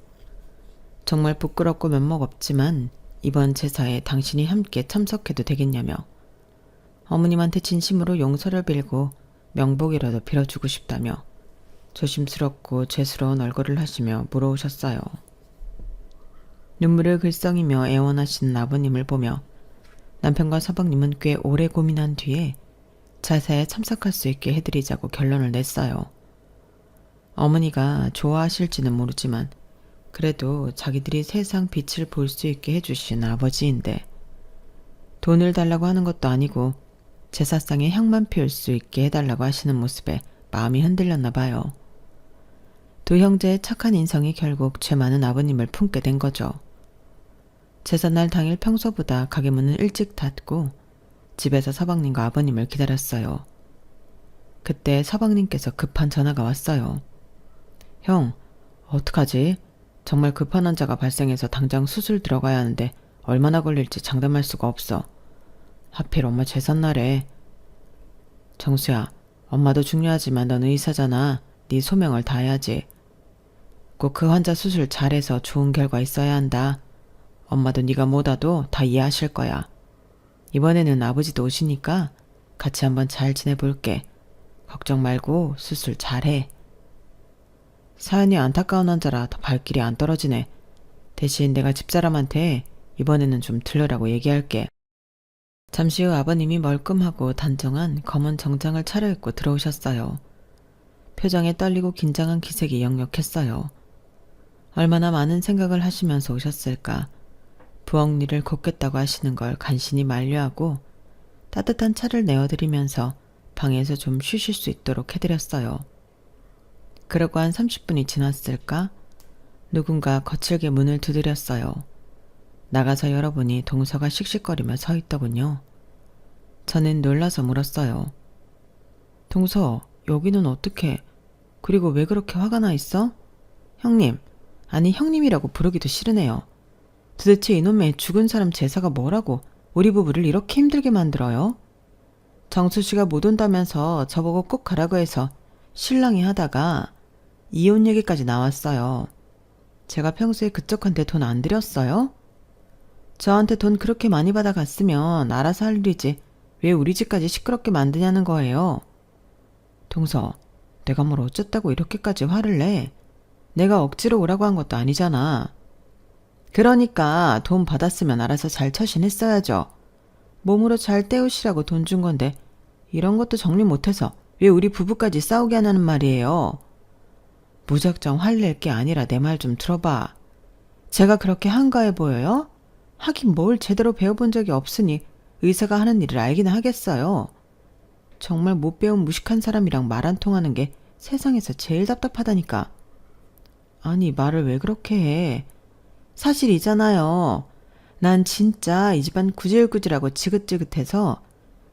S1: 정말 부끄럽고 면목 없지만 이번 제사에 당신이 함께 참석해도 되겠냐며 어머님한테 진심으로 용서를 빌고 명복이라도 빌어주고 싶다며 조심스럽고 죄스러운 얼굴을 하시며 물어오셨어요. 눈물을 글썽이며 애원하시는 아버님을 보며 남편과 서방님은 꽤 오래 고민한 뒤에 제사에 참석할 수 있게 해드리자고 결론을 냈어요. 어머니가 좋아하실지는 모르지만 그래도 자기들이 세상 빛을 볼 수 있게 해주신 아버지인데 돈을 달라고 하는 것도 아니고 제사상에 향만 피울 수 있게 해달라고 하시는 모습에 마음이 흔들렸나 봐요. 두 형제의 착한 인성이 결국 죄 많은 아버님을 품게 된 거죠. 제삿날 당일 평소보다 가게 문을 일찍 닫고 집에서 서방님과 아버님을 기다렸어요. 그때 서방님께서 급한 전화가 왔어요. 형, 어떡하지? 정말 급한 환자가 발생해서 당장 수술 들어가야 하는데 얼마나 걸릴지 장담할 수가 없어. 하필 엄마 제삿날에. 정수야, 엄마도 중요하지만 넌 의사잖아. 네 소명을 다해야지. 꼭 그 환자 수술 잘해서 좋은 결과 있어야 한다. 엄마도 네가 못 와도 다 이해하실 거야. 이번에는 아버지도 오시니까 같이 한번 잘 지내볼게. 걱정 말고 수술 잘해. 사연이 안타까운 환자라 더 발길이 안 떨어지네. 대신 내가 집사람한테 이번에는 좀 들르라고 얘기할게. 잠시 후 아버님이 멀끔하고 단정한 검은 정장을 차려입고 들어오셨어요. 표정에 떨리고 긴장한 기색이 역력했어요. 얼마나 많은 생각을 하시면서 오셨을까. 부엌 일을 돕겠다고 하시는 걸 간신히 만류하고 따뜻한 차를 내어드리면서 방에서 좀 쉬실 수 있도록 해드렸어요. 그러고 한 30분이 지났을까? 누군가 거칠게 문을 두드렸어요. 나가서 열어보니 동서가 씩씩거리며 서 있더군요. 저는 놀라서 물었어요. 동서, 여기는 어떻게? 그리고 왜 그렇게 화가 나 있어? 형님, 아니 형님이라고 부르기도 싫으네요. 도대체 이놈의 죽은 사람 제사가 뭐라고 우리 부부를 이렇게 힘들게 만들어요? 정수 씨가 못 온다면서 저보고 꼭 가라고 해서 실랑이 하다가 이혼 얘기까지 나왔어요. 제가 평소에 그쪽한테 돈 안 드렸어요? 저한테 돈 그렇게 많이 받아갔으면 알아서 할 일이지 왜 우리 집까지 시끄럽게 만드냐는 거예요. 동서, 내가 뭘 어쨌다고 이렇게까지 화를 내? 내가 억지로 오라고 한 것도 아니잖아. 그러니까 돈 받았으면 알아서 잘 처신했어야죠. 몸으로 잘 때우시라고 돈 준 건데 이런 것도 정리 못해서 왜 우리 부부까지 싸우게 하냐는 말이에요. 무작정 화낼 게 아니라 내 말 좀 들어봐. 제가 그렇게 한가해 보여요? 하긴 뭘 제대로 배워본 적이 없으니 의사가 하는 일을 알기는 하겠어요. 정말 못 배운 무식한 사람이랑 말 안 통하는 게 세상에서 제일 답답하다니까. 아니, 말을 왜 그렇게 해? 사실이잖아요. 난 진짜 이 집안 구질구질하고 지긋지긋해서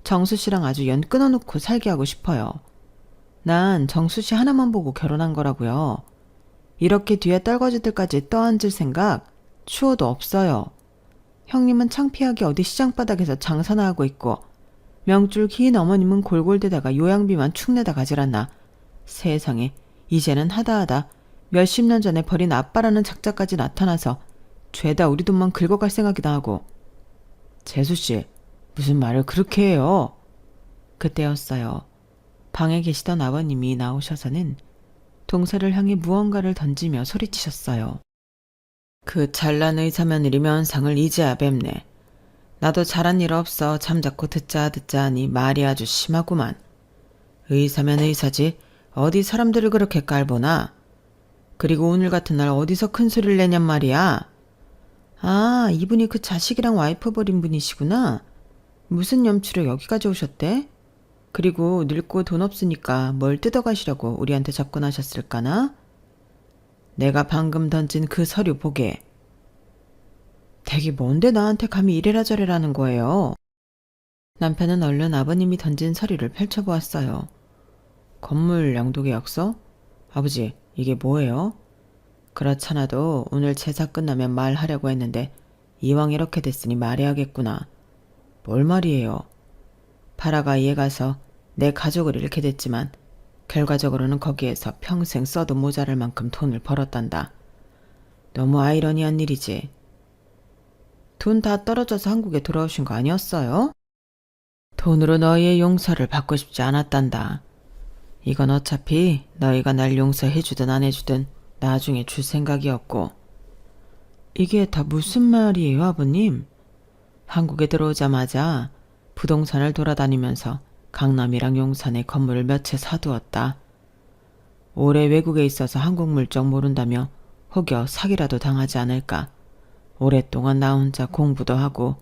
S1: 정수 씨랑 아주 연 끊어놓고 살게 하고 싶어요. 난 정수 씨 하나만 보고 결혼한 거라고요. 이렇게 뒤에 떨거지들까지 떠앉을 생각 추워도 없어요. 형님은 창피하게 어디 시장바닥에서 장사나 하고 있고 명줄 긴 어머님은 골골대다가 요양비만 축 내다 가지란나. 세상에 이제는 하다하다 몇십 년 전에 버린 아빠라는 작자까지 나타나서 죄다 우리 돈만 긁어갈 생각이나 하고. 재수씨, 무슨 말을 그렇게 해요? 그때였어요. 방에 계시던 아버님이 나오셔서는 동서를 향해 무언가를 던지며 소리치셨어요. 그 잘난 의사 며느리 면상을 이제야 뵙네. 나도 잘한 일 없어 잠자코 듣자 하니 말이 아주 심하구만. 의사면 의사지 어디 사람들을 그렇게 깔보나. 그리고 오늘 같은 날 어디서 큰 소리를 내냔 말이야. 아, 이분이 그 자식이랑 와이프 버린 분이시구나. 무슨 염치로 여기까지 오셨대? 그리고 늙고 돈 없으니까 뭘 뜯어가시려고 우리한테 접근하셨을까나? 내가 방금 던진 그 서류 보게. 댁이 뭔데 나한테 감히 이래라 저래라는 거예요. 남편은 얼른 아버님이 던진 서류를 펼쳐보았어요. 건물 양도계약서? 아버지, 이게 뭐예요? 그렇잖아도 오늘 제사 끝나면 말하려고 했는데 이왕 이렇게 됐으니 말해야겠구나. 뭘 말이에요? 파라가 이에 가서 내 가족을 잃게 됐지만 결과적으로는 거기에서 평생 써도 모자랄 만큼 돈을 벌었단다. 너무 아이러니한 일이지. 돈 다 떨어져서 한국에 돌아오신 거 아니었어요? 돈으로 너희의 용서를 받고 싶지 않았단다. 이건 어차피 너희가 날 용서해주든 안 해주든 나중에 줄 생각이었고. 이게 다 무슨 말이에요, 아버님? 한국에 들어오자마자 부동산을 돌아다니면서 강남이랑 용산에 건물을 몇 채 사두었다. 오래 외국에 있어서 한국 물정 모른다며 혹여 사기라도 당하지 않을까. 오랫동안 나 혼자 공부도 하고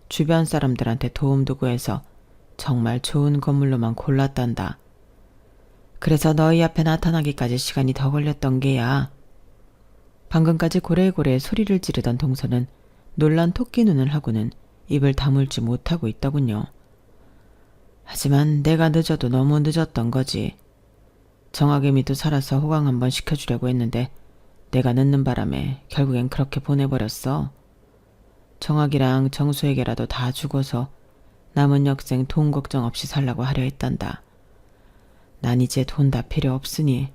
S1: 주변 사람들한테 도움도 구해서 정말 좋은 건물로만 골랐단다. 그래서 너희 앞에 나타나기까지 시간이 더 걸렸던 게야. 방금까지 고래고래 소리를 지르던 동서는 놀란 토끼 눈을 하고는 입을 다물지 못하고 있더군요. 하지만 내가 늦어도 너무 늦었던 거지. 정학애미도 살아서 호강 한번 시켜주려고 했는데 내가 늦는 바람에 결국엔 그렇게 보내버렸어. 정학이랑 정수에게라도 다 죽어서 남은 역생 돈 걱정 없이 살라고 하려 했단다. 난 이제 돈 다 필요 없으니.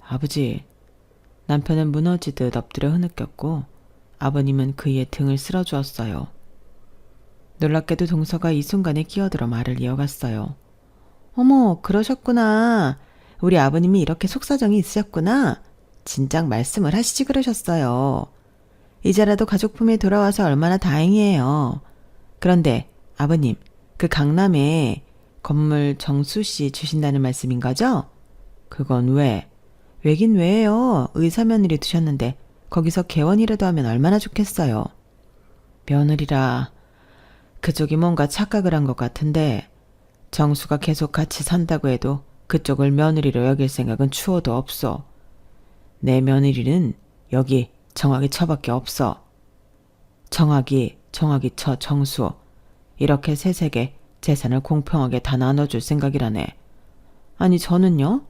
S1: 아버지, 남편은 무너지듯 엎드려 흐느꼈고 아버님은 그의 등을 쓸어주었어요. 놀랍게도 동서가 이 순간에 끼어들어 말을 이어갔어요. 어머, 그러셨구나. 우리 아버님이 이렇게 속사정이 있으셨구나. 진작 말씀을 하시지 그러셨어요. 이제라도 가족품이 돌아와서 얼마나 다행이에요. 그런데 아버님, 그 강남에 건물 정수씨 주신다는 말씀인 거죠? 그건 왜? 왜긴 왜요? 의사 며느리 두셨는데 거기서 개원이라도 하면 얼마나 좋겠어요. 며느리라. 그쪽이 뭔가 착각을 한 것 같은데 정수가 계속 같이 산다고 해도 그쪽을 며느리로 여길 생각은 추호도 없어. 내 며느리는 여기 정확히 처밖에 없어. 정확히 처 정수. 이렇게 세세계 재산을 공평하게 다 나눠줄 생각이라네. 아니 저는요?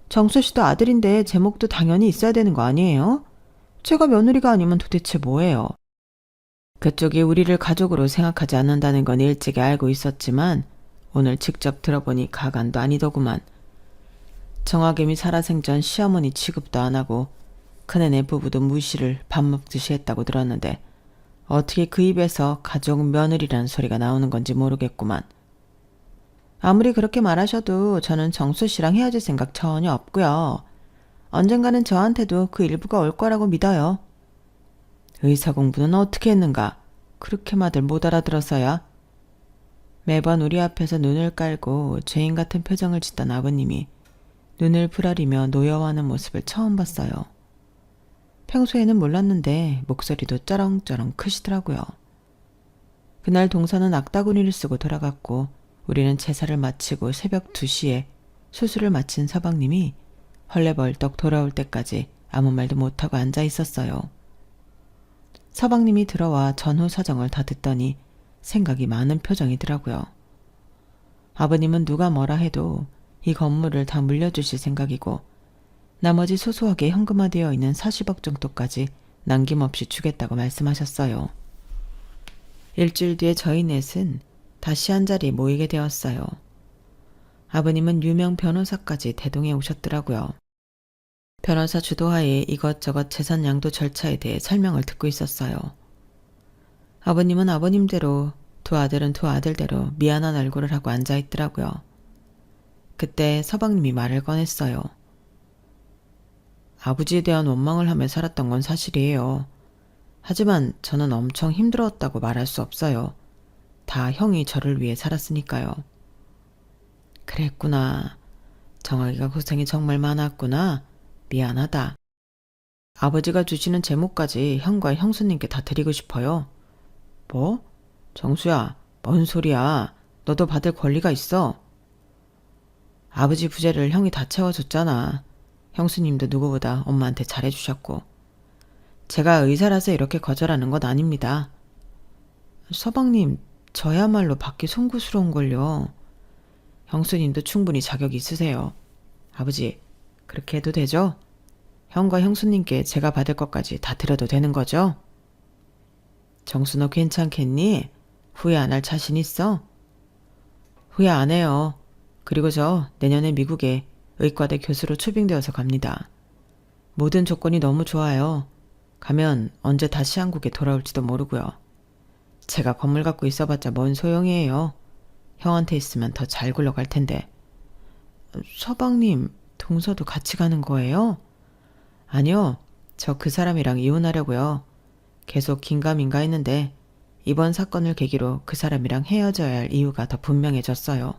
S1: 정수 씨도 아들인데 제 몫도 당연히 있어야 되는 거 아니에요? 제가 며느리가 아니면 도대체 뭐예요? 그쪽이 우리를 가족으로 생각하지 않는다는 건 일찍이 알고 있었지만 오늘 직접 들어보니 가관도 아니더구만. 정아겸이 살아생전 시어머니 취급도 안 하고 큰애네 부부도 무시를 밥 먹듯이 했다고 들었는데 어떻게 그 입에서 가족 며느리라는 소리가 나오는 건지 모르겠구만. 아무리 그렇게 말하셔도 저는 정수 씨랑 헤어질 생각 전혀 없고요. 언젠가는 저한테도 그 일부가 올 거라고 믿어요. 의사 공부는 어떻게 했는가? 그렇게 말들 못 알아들어서야. 매번 우리 앞에서 눈을 깔고 죄인 같은 표정을 짓던 아버님이 눈을 부라리며 노여워하는 모습을 처음 봤어요. 평소에는 몰랐는데 목소리도 쩌렁쩌렁 크시더라고요. 그날 동서는 악다구니를 쓰고 돌아갔고 우리는 제사를 마치고 새벽 2시에 수술을 마친 서방님이 헐레벌떡 돌아올 때까지 아무 말도 못하고 앉아 있었어요. 서방님이 들어와 전후 사정을 다 듣더니 생각이 많은 표정이더라고요. 아버님은 누가 뭐라 해도 이 건물을 다 물려주실 생각이고 나머지 소소하게 현금화되어 있는 40억 정도까지 남김없이 주겠다고 말씀하셨어요. 일주일 뒤에 저희 넷은 다시 한자리에 모이게 되었어요. 아버님은 유명 변호사까지 대동해 오셨더라고요. 변호사 주도하에 이것저것 재산 양도 절차에 대해 설명을 듣고 있었어요. 아버님은 아버님대로 두 아들은 두 아들대로 미안한 얼굴을 하고 앉아있더라고요. 그때 서방님이 말을 꺼냈어요. 아버지에 대한 원망을 하며 살았던 건 사실이에요. 하지만 저는 엄청 힘들었다고 말할 수 없어요. 다 형이 저를 위해 살았으니까요. 그랬구나. 정아기가 고생이 정말 많았구나. 미안하다. 아버지가 주시는 제목까지 형과 형수님께 다 드리고 싶어요. 뭐? 정수야, 뭔 소리야. 너도 받을 권리가 있어. 아버지 부재를 형이 다 채워줬잖아. 형수님도 누구보다 엄마한테 잘해주셨고. 제가 의사라서 이렇게 거절하는 건 아닙니다. 서방님, 저야말로 받기 송구스러운걸요. 형수님도 충분히 자격이 있으세요. 아버지, 그렇게 해도 되죠? 형과 형수님께 제가 받을 것까지 다 드려도 되는 거죠? 정수 너 괜찮겠니? 후회 안 할 자신 있어? 후회 안 해요. 그리고 저 내년에 미국에 의과대 교수로 초빙되어서 갑니다. 모든 조건이 너무 좋아요. 가면 언제 다시 한국에 돌아올지도 모르고요. 제가 건물 갖고 있어봤자 뭔 소용이에요. 형한테 있으면 더 잘 굴러갈 텐데. 서방님, 동서도 같이 가는 거예요? 아니요. 저 그 사람이랑 이혼하려고요. 계속 긴가민가 했는데 이번 사건을 계기로 그 사람이랑 헤어져야 할 이유가 더 분명해졌어요.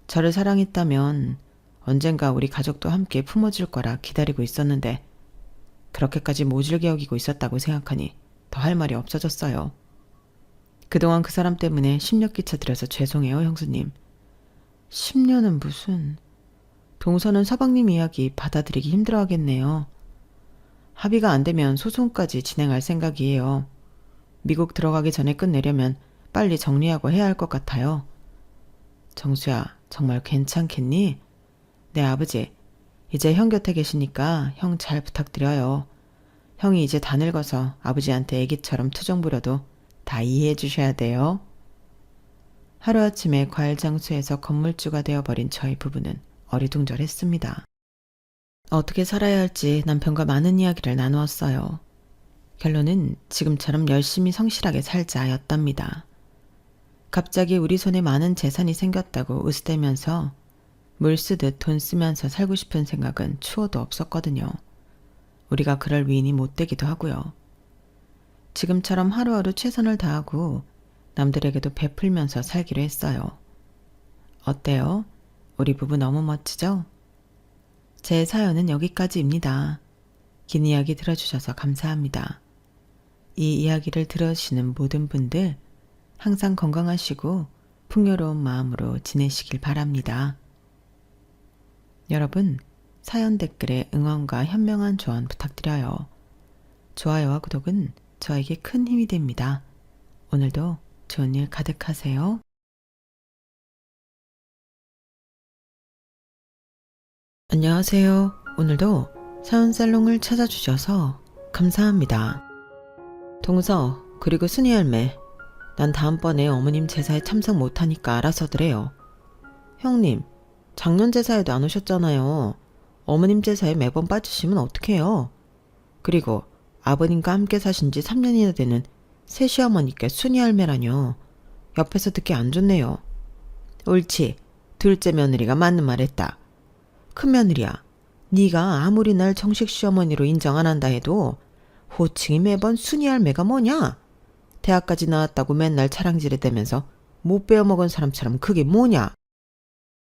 S1: 저를 사랑했다면 언젠가 우리 가족도 함께 품어줄 거라 기다리고 있었는데 그렇게까지 모질게 여기고 있었다고 생각하니 더 할 말이 없어졌어요. 그동안 그 사람 때문에 심력기차 드려서 죄송해요, 형수님. 10년은 무슨... 동서는 서방님 이야기 받아들이기 힘들어하겠네요. 합의가 안 되면 소송까지 진행할 생각이에요. 미국 들어가기 전에 끝내려면 빨리 정리하고 해야 할 것 같아요. 정수야, 정말 괜찮겠니? 네, 아버지. 이제 형 곁에 계시니까 형 잘 부탁드려요. 형이 이제 다 늙어서 아버지한테 애기처럼 투정 부려도 다 이해해 주셔야 돼요. 하루아침에 과일 장수에서 건물주가 되어버린 저희 부부는 어리둥절했습니다. 어떻게 살아야 할지 남편과 많은 이야기를 나누었어요. 결론은 지금처럼 열심히 성실하게 살자였답니다. 갑자기 우리 손에 많은 재산이 생겼다고 으스대면서 물 쓰듯 돈 쓰면서 살고 싶은 생각은 추호도 없었거든요. 우리가 그럴 위인이 못 되기도 하고요. 지금처럼 하루하루 최선을 다하고 남들에게도 베풀면서 살기로 했어요. 어때요? 우리 부부 너무 멋지죠? 제 사연은 여기까지입니다. 긴 이야기 들어주셔서 감사합니다. 이 이야기를 들으시는 모든 분들 항상 건강하시고 풍요로운 마음으로 지내시길 바랍니다. 여러분, 사연 댓글에 응원과 현명한 조언 부탁드려요. 좋아요와 구독은 저에게 큰 힘이 됩니다. 오늘도 좋은 일 가득하세요. 안녕하세요. 오늘도 사연살롱을 찾아주셔서 감사합니다. 동서, 그리고 순이 할매, 난 다음번에 어머님 제사에 참석 못하니까 알아서드래요. 형님, 작년 제사에도 안 오셨잖아요. 어머님 제사에 매번 빠지시면 어떡해요? 그리고 아버님과 함께 사신 지 3년이나 되는 새 시어머니께 순이 할매라뇨. 옆에서 듣기 안 좋네요. 옳지, 둘째 며느리가 맞는 말 했다. 큰 며느리야, 네가 아무리 날 정식 시어머니로 인정 안 한다 해도 호칭이 매번 순이 할매가 뭐냐? 대학까지 나왔다고 맨날 차랑질해대면서 못 배워먹은 사람처럼 그게 뭐냐?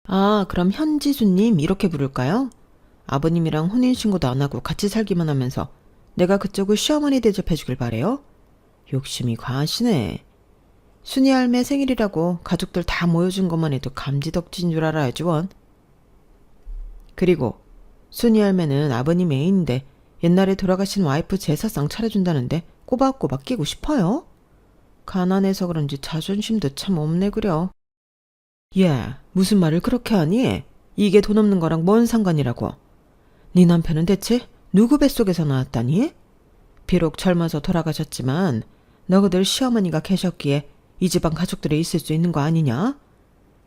S1: 아, 그럼 현지수님 이렇게 부를까요? 아버님이랑 혼인신고도 안 하고 같이 살기만 하면서 내가 그쪽을 시어머니 대접해주길 바래요? 욕심이 과하시네. 순이 할매 생일이라고 가족들 다 모여준 것만 해도 감지덕지인 줄 알아야지 원. 그리고 순이 할매는 아버님 애인인데 옛날에 돌아가신 와이프 제사상 차려준다는데 꼬박꼬박 끼고 싶어요? 가난해서 그런지 자존심도 참 없네 그려. 예, 무슨 말을 그렇게 하니? 이게 돈 없는 거랑 뭔 상관이라고. 네 남편은 대체 누구 뱃속에서 나왔다니? 비록 젊어서 돌아가셨지만 너희들 시어머니가 계셨기에 이 집안 가족들이 있을 수 있는 거 아니냐?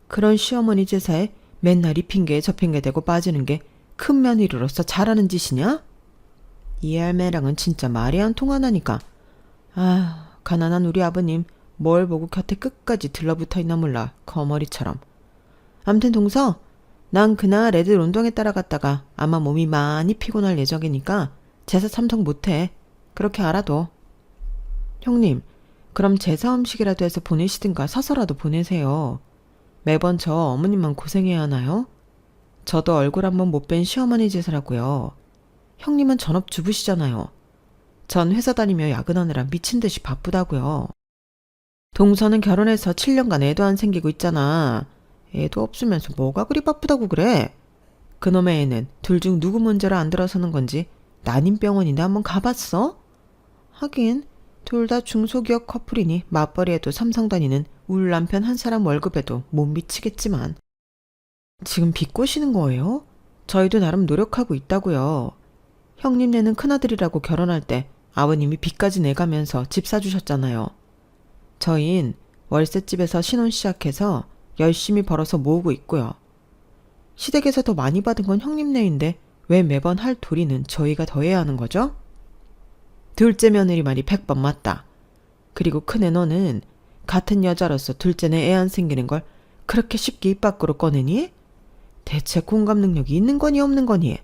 S1: 그런 시어머니 제사에 맨날 이 핑계에 저 핑계 대고 빠지는 게 큰 며느리로서 잘하는 짓이냐? 이 할매랑은 진짜 말이 안 통하나니까. 아, 가난한 우리 아버님 뭘 보고 곁에 끝까지 들러붙어 있나 몰라, 거머리처럼. 암튼 동서, 난 그날 애들 운동회 따라갔다가 아마 몸이 많이 피곤할 예정이니까 제사 참석 못해. 그렇게 알아둬. 형님, 그럼 제사 음식이라도 해서 보내시든가 사서라도 보내세요. 매번 저 어머님만 고생해야 하나요? 저도 얼굴 한번 못 뵌 시어머니 제사라고요. 형님은 전업주부시잖아요. 전 회사 다니며 야근하느라 미친 듯이 바쁘다고요. 동서는 결혼해서 7년간 애도 안 생기고 있잖아. 애도 없으면서 뭐가 그리 바쁘다고 그래? 그놈의 애는 둘 중 누구 문제로 안 들어서는 건지 난임병원인데 한번 가봤어? 하긴 둘 다 중소기업 커플이니 맞벌이에도 삼성 다니는 울 남편 한 사람 월급에도 못 미치겠지만. 지금 비꼬시는 거예요? 저희도 나름 노력하고 있다고요. 형님네는 큰아들이라고 결혼할 때 아버님이 빚까지 내가면서 집 사주셨잖아요. 저흰 월세집에서 신혼 시작해서 열심히 벌어서 모으고 있고요. 시댁에서 더 많이 받은 건 형님네인데 왜 매번 할 도리는 저희가 더 해야 하는 거죠? 둘째 며느리 말이 100번 맞다. 그리고 큰애 너는 같은 여자로서 둘째네 애 안 생기는 걸 그렇게 쉽게 입 밖으로 꺼내니? 대체 공감 능력이 있는 거니 없는 거니?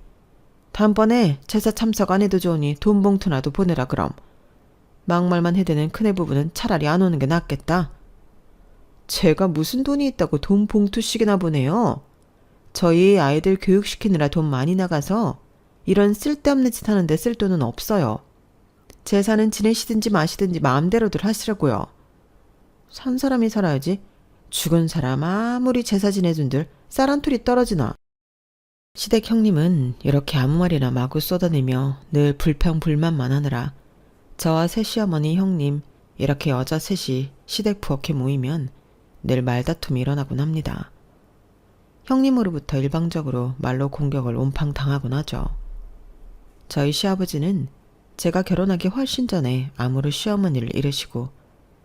S1: 다음번에 제사 참석 안 해도 좋으니 돈 봉투나도 보내라 그럼. 막말만 해대는 큰애 부부는 차라리 안 오는 게 낫겠다. 제가 무슨 돈이 있다고 돈 봉투씩이나 보내요? 저희 아이들 교육시키느라 돈 많이 나가서 이런 쓸데없는 짓 하는데 쓸 돈은 없어요. 제사는 지내시든지 마시든지 마음대로들 하시라고요. 산 사람이 살아야지. 죽은 사람 아무리 제사 지내준들 쌀 한 톨이 떨어지나. 시댁 형님은 이렇게 아무 말이나 마구 쏟아내며 늘 불평불만만 하느라 저와 새 시어머니 형님 이렇게 여자 셋이 시댁 부엌에 모이면 늘 말다툼이 일어나곤 합니다. 형님으로부터 일방적으로 말로 공격을 온팡 당하곤 하죠. 저희 시아버지는 제가 결혼하기 훨씬 전에 암으로 시어머니를 잃으시고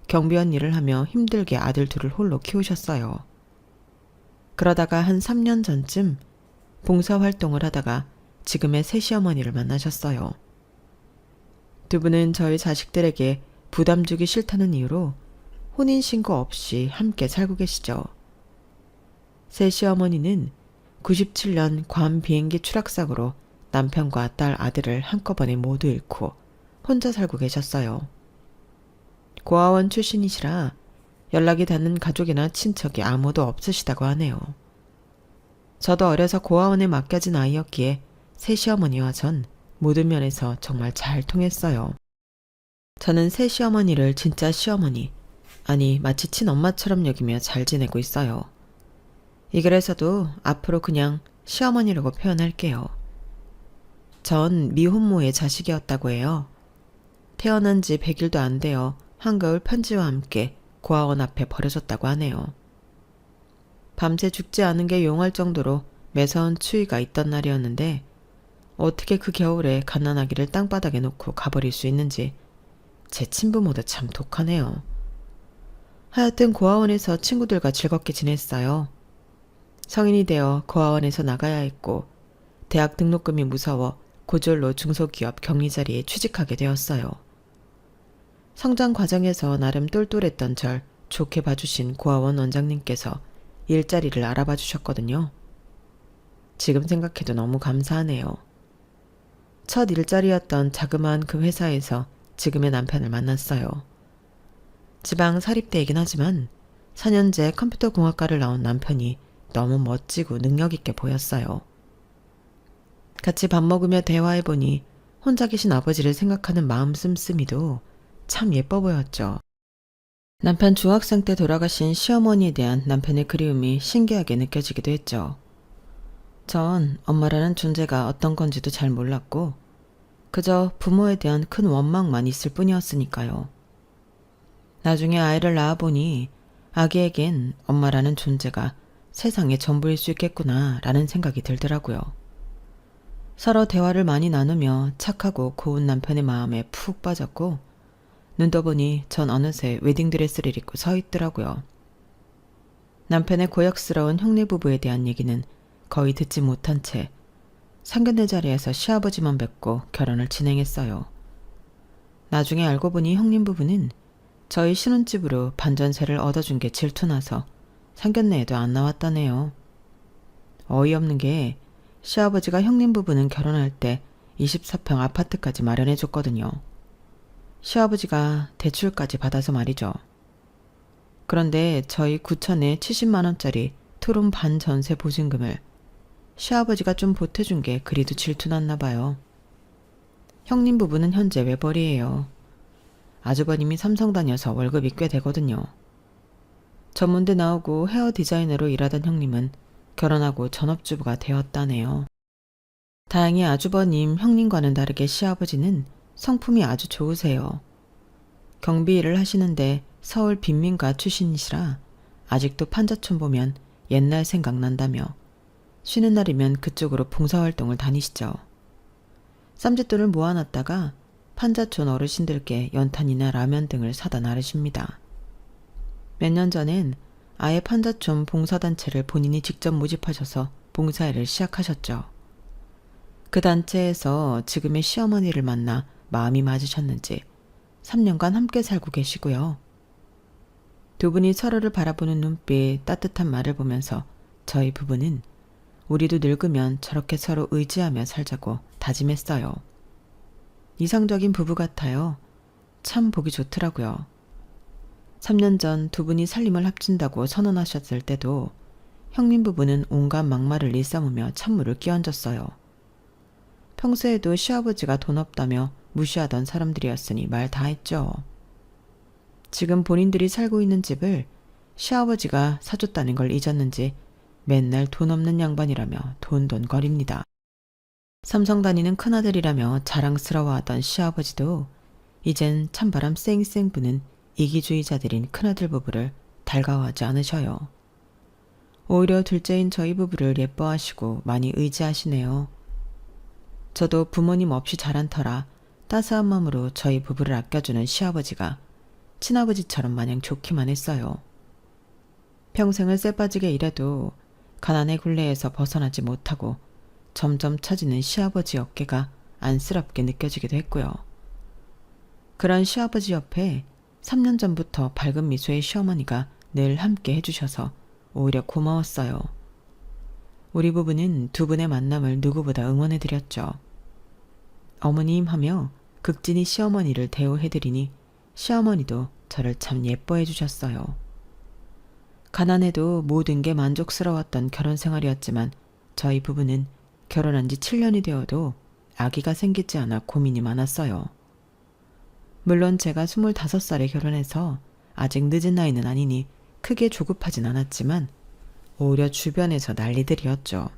S1: 경비원 일을 하며 힘들게 아들 둘을 홀로 키우셨어요. 그러다가 한 3년 전쯤 봉사활동을 하다가 지금의 새 시어머니를 만나셨어요. 두 분은 저희 자식들에게 부담 주기 싫다는 이유로 혼인신고 없이 함께 살고 계시죠. 새 시어머니는 97년 괌 비행기 추락사고로 남편과 딸 아들을 한꺼번에 모두 잃고 혼자 살고 계셨어요. 고아원 출신이시라 연락이 닿는 가족이나 친척이 아무도 없으시다고 하네요. 저도 어려서 고아원에 맡겨진 아이였기에 새 시어머니와 전 모든 면에서 정말 잘 통했어요. 저는 새 시어머니를 진짜 시어머니, 아니 마치 친엄마처럼 여기며 잘 지내고 있어요. 이 글에서도 앞으로 그냥 시어머니라고 표현할게요. 전 미혼모의 자식이었다고 해요. 태어난 지 100일도 안 되어 한겨울 편지와 함께 고아원 앞에 버려졌다고 하네요. 밤새 죽지 않은 게 용할 정도로 매서운 추위가 있던 날이었는데 어떻게 그 겨울에 갓난아기를 땅바닥에 놓고 가버릴 수 있는지 제 친부모도 참 독하네요. 하여튼 고아원에서 친구들과 즐겁게 지냈어요. 성인이 되어 고아원에서 나가야 했고 대학 등록금이 무서워 고졸로 중소기업 격리 자리에 취직하게 되었어요. 성장 과정에서 나름 똘똘했던 절 좋게 봐주신 고아원 원장님께서 일자리를 알아봐 주셨거든요. 지금 생각해도 너무 감사하네요. 첫 일자리였던 자그마한 그 회사에서 지금의 남편을 만났어요. 지방 사립대이긴 하지만 4년제 컴퓨터공학과를 나온 남편이 너무 멋지고 능력있게 보였어요. 같이 밥 먹으며 대화해보니 혼자 계신 아버지를 생각하는 마음 씀씀이도 참 예뻐 보였죠. 남편 중학생 때 돌아가신 시어머니에 대한 남편의 그리움이 신기하게 느껴지기도 했죠. 전 엄마라는 존재가 어떤 건지도 잘 몰랐고 그저 부모에 대한 큰 원망만 있을 뿐이었으니까요. 나중에 아이를 낳아보니 아기에겐 엄마라는 존재가 세상의 전부일 수 있겠구나 라는 생각이 들더라고요. 서로 대화를 많이 나누며 착하고 고운 남편의 마음에 푹 빠졌고 눈 떠보니 전 어느새 웨딩드레스를 입고 서 있더라고요. 남편의 고역스러운 형네 부부에 대한 얘기는 거의 듣지 못한 채 상견례 자리에서 시아버지만 뵙고 결혼을 진행했어요. 나중에 알고 보니 형님 부부는 저희 신혼집으로 반전세를 얻어준 게 질투나서 상견례에도 안 나왔다네요. 어이없는 게 시아버지가 형님 부부는 결혼할 때 24평 아파트까지 마련해줬거든요. 시아버지가 대출까지 받아서 말이죠. 그런데 저희 9천에 70만원짜리 투룸 반전세 보증금을 시아버지가 좀 보태준 게 그리도 질투났나 봐요. 형님 부부는 현재 외벌이에요. 아주버님이 삼성 다녀서 월급이 꽤 되거든요. 전문대 나오고 헤어 디자이너로 일하던 형님은 결혼하고 전업주부가 되었다네요. 다행히 아주버님, 형님과는 다르게 시아버지는 성품이 아주 좋으세요. 경비 일을 하시는데 서울 빈민가 출신이시라 아직도 판자촌 보면 옛날 생각난다며 쉬는 날이면 그쪽으로 봉사활동을 다니시죠. 쌈짓돈을 모아놨다가 판자촌 어르신들께 연탄이나 라면 등을 사다 나르십니다. 몇 년 전엔 아예 판자촌 봉사단체를 본인이 직접 모집하셔서 봉사일을 시작하셨죠. 그 단체에서 지금의 시어머니를 만나 마음이 맞으셨는지 3년간 함께 살고 계시고요. 두 분이 서로를 바라보는 눈빛, 따뜻한 말을 보면서 저희 부부는 우리도 늙으면 저렇게 서로 의지하며 살자고 다짐했어요. 이상적인 부부 같아요. 참 보기 좋더라고요. 3년 전 두 분이 살림을 합친다고 선언하셨을 때도 형님 부부는 온갖 막말을 일삼으며 찬물을 끼얹었어요. 평소에도 시아버지가 돈 없다며 무시하던 사람들이었으니 말 다 했죠. 지금 본인들이 살고 있는 집을 시아버지가 사줬다는 걸 잊었는지 맨날 돈 없는 양반이라며 돈돈거립니다. 삼성 다니는 큰아들이라며 자랑스러워하던 시아버지도 이젠 찬바람 쌩쌩 부는 이기주의자들인 큰아들 부부를 달가워하지 않으셔요. 오히려 둘째인 저희 부부를 예뻐하시고 많이 의지하시네요. 저도 부모님 없이 자란 터라 따스한 마음으로 저희 부부를 아껴주는 시아버지가 친아버지처럼 마냥 좋기만 했어요. 평생을 쎄빠지게 일해도 가난의 굴레에서 벗어나지 못하고 점점 처지는 시아버지 어깨가 안쓰럽게 느껴지기도 했고요. 그런 시아버지 옆에 3년 전부터 밝은 미소의 시어머니가 늘 함께 해주셔서 오히려 고마웠어요. 우리 부부는 두 분의 만남을 누구보다 응원해드렸죠. 어머님 하며 극진히 시어머니를 대우해드리니 시어머니도 저를 참 예뻐해 주셨어요. 가난해도 모든 게 만족스러웠던 결혼 생활이었지만 저희 부부는 결혼한 지 7년이 되어도 아기가 생기지 않아 고민이 많았어요. 물론 제가 25살에 결혼해서 아직 늦은 나이는 아니니 크게 조급하진 않았지만 오히려 주변에서 난리들이었죠.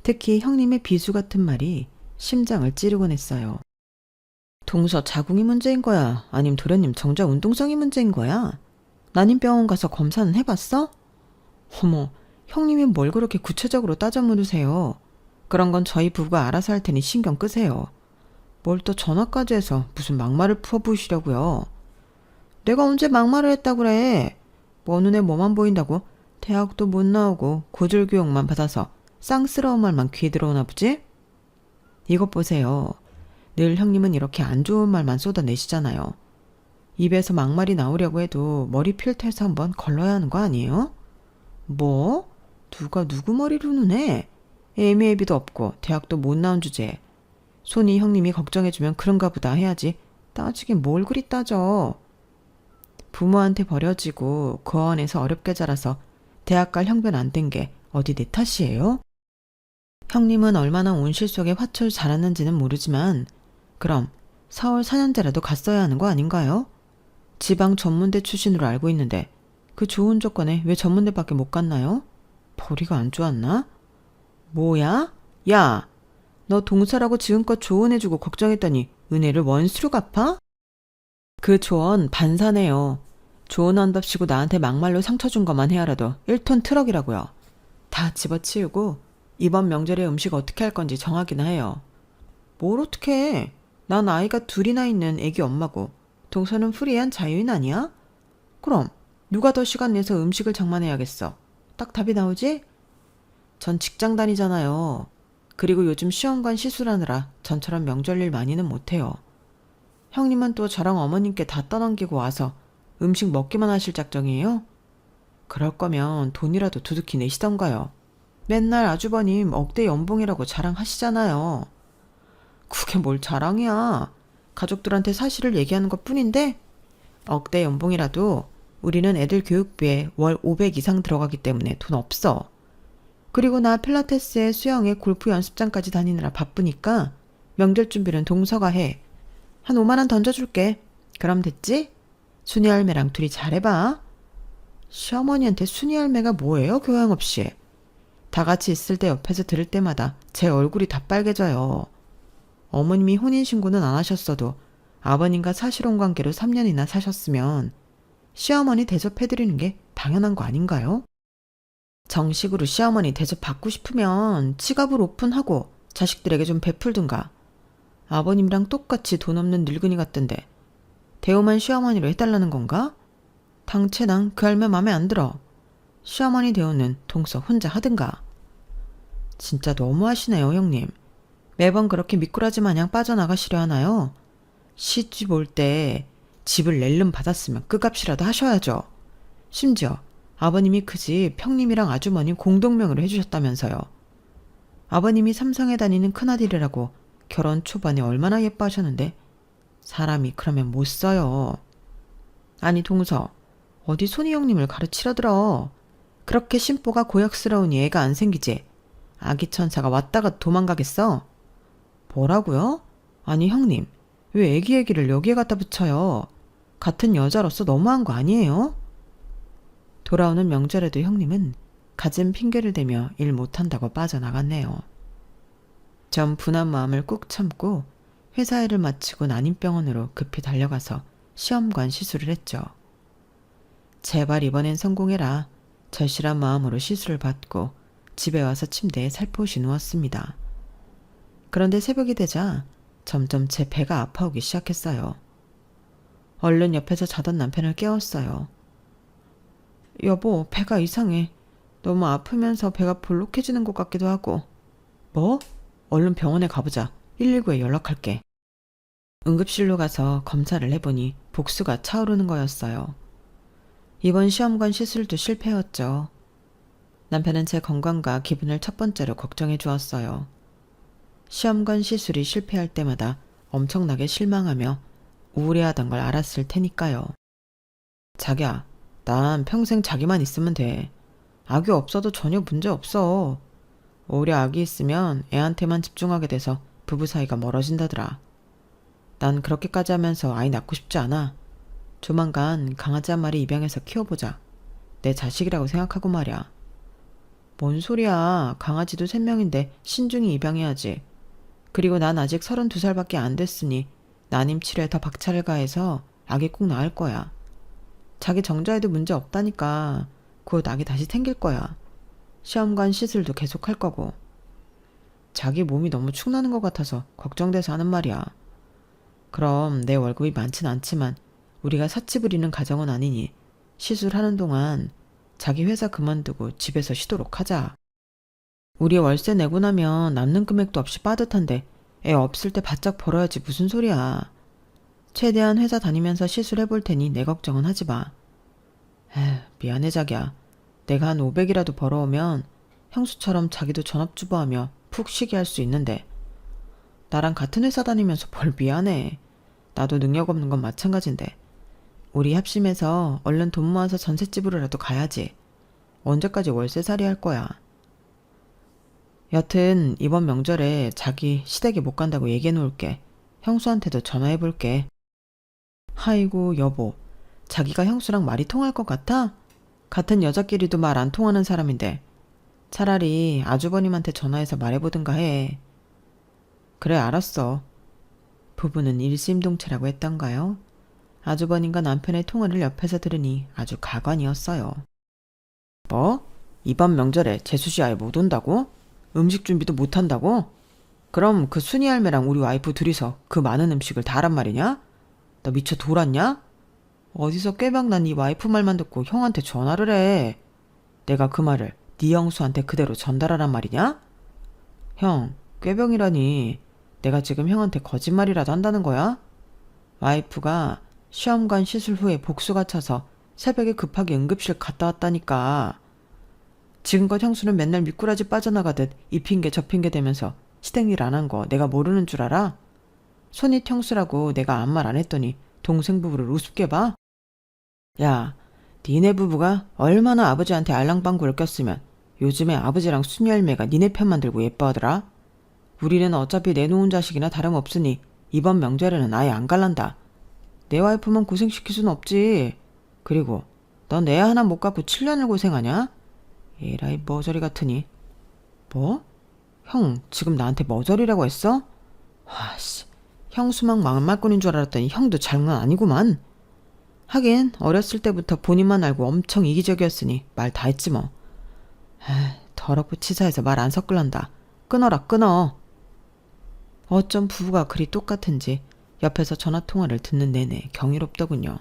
S1: 특히 형님의 비수 같은 말이 심장을 찌르곤 했어요. 동서 자궁이 문제인 거야? 아님 도련님 정자 운동성이 문제인 거야? 난임병원 가서 검사는 해봤어? 어머, 형님이 뭘 그렇게 구체적으로 따져 물으세요. 그런 건 저희 부부가 알아서 할 테니 신경 끄세요. 뭘 또 전화까지 해서 무슨 막말을 풀어부으시려고요. 내가 언제 막말을 했다 그래. 뭐 눈에 뭐만 보인다고 대학도 못 나오고 고졸교육만 받아서 쌍스러운 말만 귀에 들어오나 보지? 이것 보세요. 늘 형님은 이렇게 안 좋은 말만 쏟아내시잖아요. 입에서 막말이 나오려고 해도 머리 필터에서 한번 걸러야 하는 거 아니에요? 뭐? 누가 누구 머리로 눈해? 애미애비도 없고 대학도 못 나온 주제에 손이 형님이 걱정해주면 그런가 보다 해야지 따지긴 뭘 그리 따져. 부모한테 버려지고 고아원에서 어렵게 자라서 대학 갈 형편 안 된 게 어디 내 탓이에요? 형님은 얼마나 온실 속에 화초를 자랐는지는 모르지만 그럼 서울 4년제라도 갔어야 하는 거 아닌가요? 지방 전문대 출신으로 알고 있는데 그 좋은 조건에 왜 전문대밖에 못 갔나요? 벌이가 안 좋았나? 뭐야? 야! 너 동서라고 지금껏 조언해주고 걱정했더니 은혜를 원수로 갚아? 그 조언 반사네요. 조언한답시고 나한테 막말로 상처 준 것만 헤아려도 1톤 트럭이라고요. 다 집어치우고 이번 명절에 음식 어떻게 할 건지 정하기나 해요. 뭘 어떻게 해? 난 아이가 둘이나 있는 애기 엄마고 동서는 프리한 자유인 아니야? 그럼 누가 더 시간 내서 음식을 장만해야겠어. 딱 답이 나오지? 전 직장 다니잖아요. 그리고 요즘 시험관 시술하느라 전처럼 명절 일 많이는 못해요. 형님은 또 저랑 어머님께 다 떠넘기고 와서 음식 먹기만 하실 작정이에요? 그럴 거면 돈이라도 두둑히 내시던가요. 맨날 아주버님 억대 연봉이라고 자랑하시잖아요. 그게 뭘 자랑이야. 가족들한테 사실을 얘기하는 것 뿐인데 억대 연봉이라도 우리는 애들 교육비에 월 500 이상 들어가기 때문에 돈 없어. 그리고 나 필라테스에 수영에 골프 연습장까지 다니느라 바쁘니까 명절 준비는 동서가 해. 한 5만 원 던져줄게. 그럼 됐지? 순이 할매랑 둘이 잘해봐. 시어머니한테 순이 할매가 뭐예요? 교양 없이. 다 같이 있을 때 옆에서 들을 때마다 제 얼굴이 다 빨개져요. 어머님이 혼인신고는 안 하셨어도 아버님과 사실혼 관계로 3년이나 사셨으면 시어머니 대접해드리는 게 당연한 거 아닌가요? 정식으로 시어머니 대접 받고 싶으면 지갑을 오픈하고 자식들에게 좀 베풀든가. 아버님이랑 똑같이 돈 없는 늙은이 같던데 대우만 시어머니로 해달라는 건가? 당최 난 그 할매 맘에 안 들어. 시어머니 대우는 동서 혼자 하든가. 진짜 너무하시네요, 형님. 매번 그렇게 미꾸라지 마냥 빠져나가시려 하나요? 시집 올 때 집을 낼름 받았으면 그 값이라도 하셔야죠. 심지어 아버님이 그 집 형님이랑 아주머니 공동명의로 해주셨다면서요. 아버님이 삼성에 다니는 큰아들이라고 결혼 초반에 얼마나 예뻐하셨는데 사람이 그러면 못 써요. 아니 동서, 어디 손이 형님을 가르치려 들어. 그렇게 심보가 고약스러우니 애가 안 생기지. 아기 천사가 왔다가 도망가겠어? 뭐라고요? 아니 형님, 왜 애기 얘기를 여기에 갖다 붙여요? 같은 여자로서 너무한 거 아니에요? 돌아오는 명절에도 형님은 갖은 핑계를 대며 일 못한다고 빠져나갔네요. 전 분한 마음을 꾹 참고 회사 일을 마치고 난임병원으로 급히 달려가서 시험관 시술을 했죠. 제발 이번엔 성공해라. 절실한 마음으로 시술을 받고 집에 와서 침대에 살포시 누웠습니다. 그런데 새벽이 되자 점점 제 배가 아파오기 시작했어요. 얼른 옆에서 자던 남편을 깨웠어요. 여보, 배가 이상해. 너무 아프면서 배가 볼록해지는 것 같기도 하고. 뭐? 얼른 병원에 가보자. 119에 연락할게. 응급실로 가서 검사를 해보니 복수가 차오르는 거였어요. 이번 시험관 시술도 실패였죠. 남편은 제 건강과 기분을 첫 번째로 걱정해 주었어요. 시험관 시술이 실패할 때마다 엄청나게 실망하며 우울해하던 걸 알았을 테니까요. 자기야, 난 평생 자기만 있으면 돼. 아기 없어도 전혀 문제 없어. 오히려 아기 있으면 애한테만 집중하게 돼서 부부 사이가 멀어진다더라. 난 그렇게까지 하면서 아이 낳고 싶지 않아. 조만간 강아지 한 마리 입양해서 키워보자. 내 자식이라고 생각하고 말이야. 뭔 소리야. 강아지도 3명인데 신중히 입양해야지. 그리고 난 아직 32살밖에 안 됐으니 난임 치료에 더 박차를 가해서 아기 꼭 낳을 거야. 자기 정자에도 문제 없다니까. 곧 아기 다시 생길 거야. 시험관 시술도 계속 할 거고. 자기 몸이 너무 축나는 것 같아서 걱정돼서 하는 말이야. 그럼 내 월급이 많진 않지만 우리가 사치 부리는 가정은 아니니 시술하는 동안 자기 회사 그만두고 집에서 쉬도록 하자. 우리 월세 내고 나면 남는 금액도 없이 빠듯한데 애 없을 때 바짝 벌어야지 무슨 소리야. 최대한 회사 다니면서 시술해볼 테니 내 걱정은 하지 마. 에휴, 미안해 자기야. 내가 한 500이라도 벌어오면 형수처럼 자기도 전업주부하며 푹 쉬게 할 수 있는데 나랑 같은 회사 다니면서 뭘 미안해. 나도 능력 없는 건 마찬가지인데 우리 합심해서 얼른 돈 모아서 전셋집으로라도 가야지. 언제까지 월세살이 할 거야. 여튼 이번 명절에 자기 시댁에 못 간다고 얘기해 놓을게. 형수한테도 전화해 볼게. 아이고 여보, 자기가 형수랑 말이 통할 것 같아? 같은 여자끼리도 말 안 통하는 사람인데 차라리 아주버님한테 전화해서 말해보든가 해. 그래 알았어. 부부는 일심동체라고 했던가요? 아주버님과 남편의 통화를 옆에서 들으니 아주 가관이었어요. 뭐? 이번 명절에 재수씨 아예 못 온다고? 음식 준비도 못 한다고? 그럼 그 순이 할매랑 우리 와이프 둘이서 그 많은 음식을 다 하란 말이냐? 너 미쳐 돌았냐? 어디서 꾀박난 네 와이프 말만 듣고 형한테 전화를 해. 내가 그 말을 네 형수한테 그대로 전달하란 말이냐? 형, 꾀병이라니. 내가 지금 형한테 거짓말이라도 한다는 거야? 와이프가 시험관 시술 후에 복수가 차서 새벽에 급하게 응급실 갔다 왔다니까. 지금껏 형수는 맨날 미꾸라지 빠져나가듯 이 핑계 저 핑계 대면서 시댁일 안 한 거 내가 모르는 줄 알아? 손윗 형수라고 내가 아무 말 안 했더니 동생 부부를 우습게 봐? 야, 니네 부부가 얼마나 아버지한테 알랑방구를 꼈으면 요즘에 아버지랑 순이 할매가 니네 편만 들고 예뻐하더라? 우리는 어차피 내놓은 자식이나 다름없으니 이번 명절에는 아예 안 갈란다. 내 와이프만 고생시킬 순 없지. 그리고 넌 애 하나 못 갖고 7년을 고생하냐? 에라이 머저리 같으니. 뭐? 형 지금 나한테 머저리라고 했어? 와씨, 형수막 막말꾼인 줄 알았더니 형도 장난 아니구만. 하긴 어렸을 때부터 본인만 알고 엄청 이기적이었으니 말 다 했지 뭐. 더럽고 치사해서 말 안 섞을란다. 끊어라 끊어. 어쩜 부부가 그리 똑같은지 옆에서 전화통화를 듣는 내내 경이롭더군요.